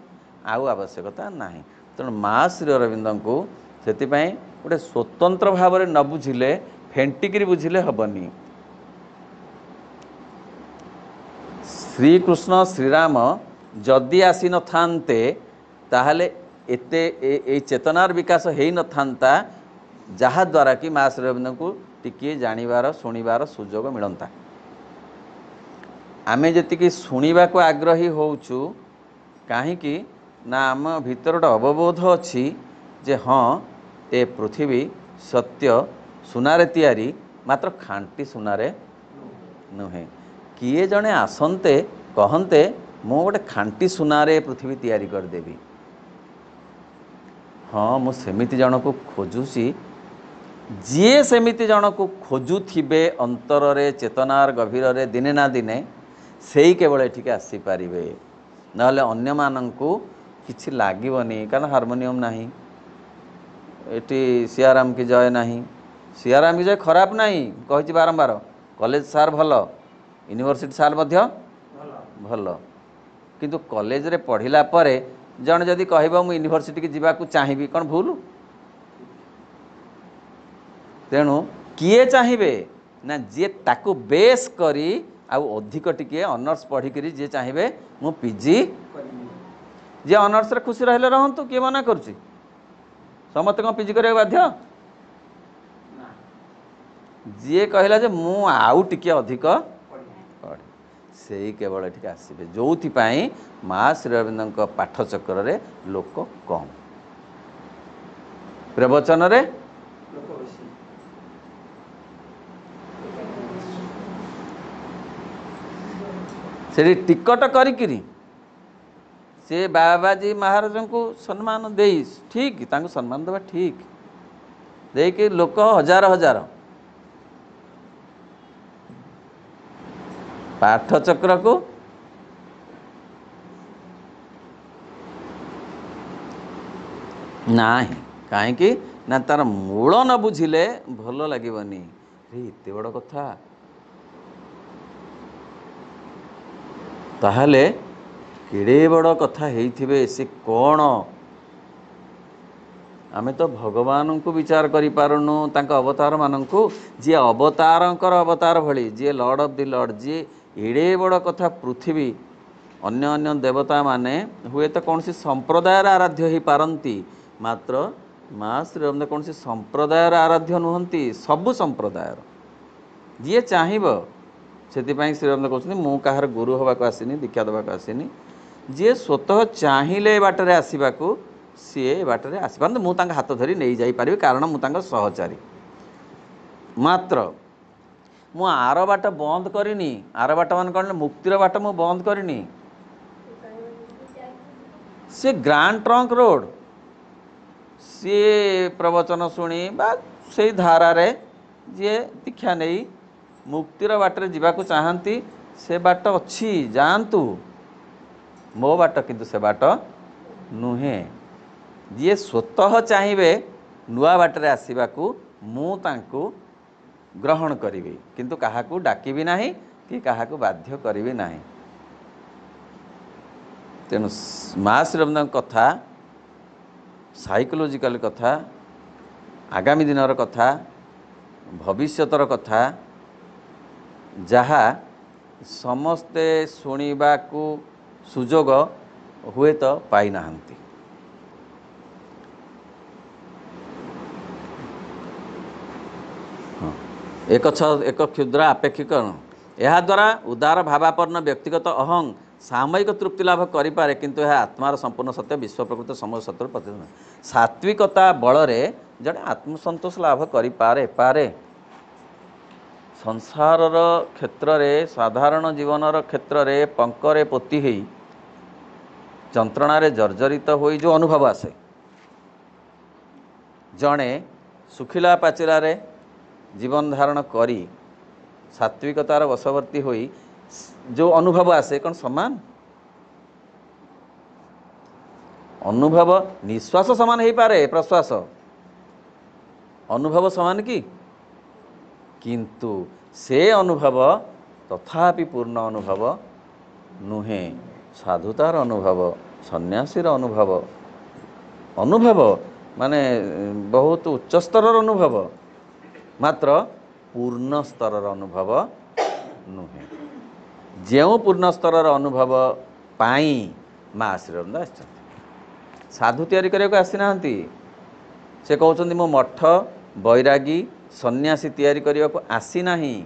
आउ आवश्यकता नहीं तेणु माँ श्री अरविंद को से गोटे स्वतंत्र भाव न बुझिले फेंटिकी बुझिले हबनी श्रीकृष्ण श्रीराम जदि आसी न थांते ताहले एते ए चेतनार विकास हो न थांता जहा द्वारा कि माँ श्री अरविंद को टिके जानिबार शुणिबार सुजोग मिलता आमे जतिकी शुणा को आग्रही होउछु काहीकि ना आम भीतर गोटे अवबोध अच्छी जे हाँ ए पृथ्वी सत्य सुनारे तैयारी मात्र खांटी सुनारे नुहे किए जड़े आसंते कहते मु गोटे खांटी सुनारे पृथ्वी तैयारी करदेवी हाँ मु सेमिति जन को खोजुसी जी सेमिति जन को खोजुथिबे अंतर रे चेतनार गभीर रे दिने ना दिने सेई केवल एठिके आसीपारे नहले अन्य मानंकु किछि लागबनी कारण हार्मोनियम नहीं एटी सियाराम की जय नहीं सियाराम की जय खराब नहीं कहि बारंबार कॉलेज सार भल यूनिवर्सिटी सार मध्य भल किंतु कॉलेज रे पढ़िला परे जन जदि कहबो मु यूनिवर्सिटी की जीवा को चाहिबी कोन भूल तेणु किए चाहिए ना जी ताकू बेस करी आउ अधिक टिके ऑनर्स पढ़ी करी जे चाहिए मु पीजी जे ऑनर्स रे खुशी रहले रहंतु के मना करूची समस्त को पीजी करे बाध्य जी कहला जे मु आउ टिके अधिक पढ़े से केवल ठीक आसबे जो माँ श्री अरविंद पाठचक्र रे लोक कम प्रवचन रे से टिकट करी से बाबाजी महाराज को सम्मान दे ठीक तांको सम्मान देवा ठीक देकी लोक हजार हजार पाठचक्र को नहीं कहीं ना तार मूल न बुझिले भल लगनी एते बड़ कथा ताहले केड़े बड़ कथा हेइथिबे से कौन आमे तो भगवान को विचार करि पारुनु तांका अवतार मानंकु जी अवतारंकर अवतार भली जी लॉर्ड ऑफ द लॉर्ड जी एड़े बड़ कथा पृथ्वी अन्य अन्य देवता माने हुए तो कौन सी संप्रदाय आराध्य ही पारंती मात्र माँ श्री अरविंद कौन सी संप्रदाय आराध्य नुहंती सबु संप्रदाय जी चाहिए से श्री अरविंद कहते मु कहार गुरु होबाक आसीनी दीक्षा देवाक आसीनी जी स्वतः चाहिए बाटर आसवाक सी बाटर आसपार मुझे हाथ धरी नहीं जापारि कारण मुझे सहचारी मात्र मु आर बाट बंद करनी आर बाट मान कौन मुक्तिर बाट मु बंद करनी सी ग्रांड ट्रंक रोड सी प्रवचन शुणी बा से धारा रे जी दीक्षा नहीं मुक्तिर बाटर जावाक चाहती से बाट अच्छी जातु मो बाट किंतु से बाट नुहे जी स्वतः चाहिए नुआ बाटर आसवाक मुझे ग्रहण करी किंतु काहाकू डाकिबी नहीं कि काहाकू बाध्य करी नहीं तेणु माँ श्री अरविंद कथा साइकोलॉजिकल कथा आगामी दिनर कथा भविष्यतर कथा जहा समस्ते शुणिबाकू सुजोग हुए तो पाई नाहंती एक क्षुद्र आपेक्षिकरण यह द्वारा उदार भावापन्न व्यक्तिगत अहं सामयिक तृप्ति लाभ करें किंतु यह आत्मार संपूर्ण सत्य विश्व प्रकृति समय सत्य प्रतिदिन सात्विकता बल जड़े आत्मसंतोष लाभ करे संसार क्षेत्र रे साधारण जीवनर क्षेत्र रे पंकरे पोती होई ଯନ୍ତ୍ରଣାରେ ଜର୍ଜରିତ ହୋଇ ଯେଉଁ ଅନୁଭବ ଆସେ, ଜଣେ ଶୁଖିଲା ପାଚିଲାରେ ଜୀବନ ଧାରଣ କରି ସାତ୍विକତାର ବଶବର୍ତ୍ତୀ ହୋଇ ଯେଉଁ ଅନୁଭବ ଆସେ କ'ଣ ସମାନ? ଅନୁଭବ ନିଶ୍ୱାସ ସମାନ ହେଇପାରେ, ପ୍ରଶ୍ୱାସ ଅନୁଭବ ସମାନ କି? କିନ୍ତୁ ସେ ଅନୁଭବ ତଥାପି ପୂର୍ଣ୍ଣ ଅନୁଭବ ନୁହେଁ। ସାଧୁତାର ଅନୁଭବ, ସନ୍ନ୍ୟାସୀର ଅନୁଭବ, ଅନୁଭବ ମାନେ ବହୁତ ଉଚ୍ଚସ୍ତରର ଅନୁଭବ, ମାତ୍ର ପୂର୍ଣ୍ଣ ସ୍ତରର ଅନୁଭବ ନୁହେଁ। ଯେଉଁ ପୂର୍ଣ୍ଣ ସ୍ତରର ଅନୁଭବ ପାଇଁ ମା ଶ୍ରୀଅରବିନ୍ଦ ଆସିଛନ୍ତି। ସାଧୁ ତିଆରି କରିବାକୁ ଆସିନାହାନ୍ତି। ସେ କହୁଛନ୍ତି ମୁଁ ମଠ, ବୈରାଗୀ, ସନ୍ନ୍ୟାସୀ ତିଆରି କରିବାକୁ ଆସିନାହିଁ।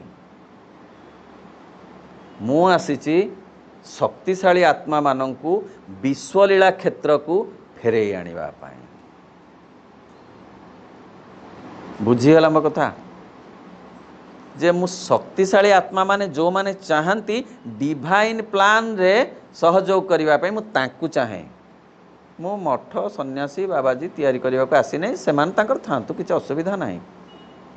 ମୁଁ ଆସିଛି ଶକ୍ତିଶାଳୀ ଆତ୍ମାମାନଙ୍କୁ ବିଶ୍ୱଲୀଳା କ୍ଷେତ୍ରକୁ ଫେରେଇ ଆଣିବା ପାଇଁ। ବୁଝିଗଲା ମୋ କଥା? ଯେ ମୁଁ ଶକ୍ତିଶାଳୀ ଆତ୍ମାମାନେ ଯେଉଁମାନେ ଚାହାନ୍ତି ଡିଭାଇନ୍ ପ୍ଲାନ୍ରେ ସହଯୋଗ କରିବା ପାଇଁ, ମୁଁ ତାଙ୍କୁ ଚାହେଁ। ମୁଁ ମଠ, ସନ୍ନ୍ୟାସୀ, ବାବାଜୀ ତିଆରି କରିବାକୁ ଆସିନାହିଁ। ସେମାନେ ତାଙ୍କର ଥାଆନ୍ତୁ, କିଛି ଅସୁବିଧା ନାହିଁ।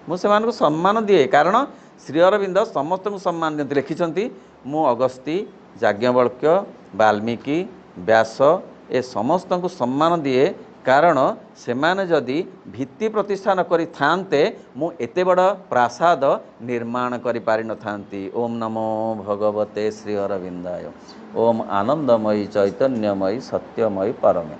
ମୁଁ ସେମାନଙ୍କୁ ସମ୍ମାନ ଦିଏ, କାରଣ ଶ୍ରୀ ଅରବିନ୍ଦ ସମସ୍ତଙ୍କୁ ସମ୍ମାନ ଦିଅନ୍ତି। ଲେଖିଛନ୍ତି ମୁଁ ଅଗସ୍ତୀ, ଯାଜ୍ଞବଲ୍କ୍ୟ, ବାଲ୍ମୀକି, ବ୍ୟାସ ଏ ସମସ୍ତଙ୍କୁ ସମ୍ମାନ ଦିଏ, କାରଣ ସେମାନେ ଯଦି ଭିତ୍ତି ପ୍ରତିଷ୍ଠା ନ କରିଥାନ୍ତେ ମୁଁ ଏତେ ବଡ଼ ପ୍ରାସାଦ ନିର୍ମାଣ କରିପାରିନଥାନ୍ତି। ଓମ୍ ନମୋ ଭଗବତେ ଶ୍ରୀ ଅରବିନ୍ଦାୟ। ଓମ୍ ଆନନ୍ଦମୟୀ ଚୈତନ୍ୟମୟୀ ସତ୍ୟମୟୀ ପରମେ।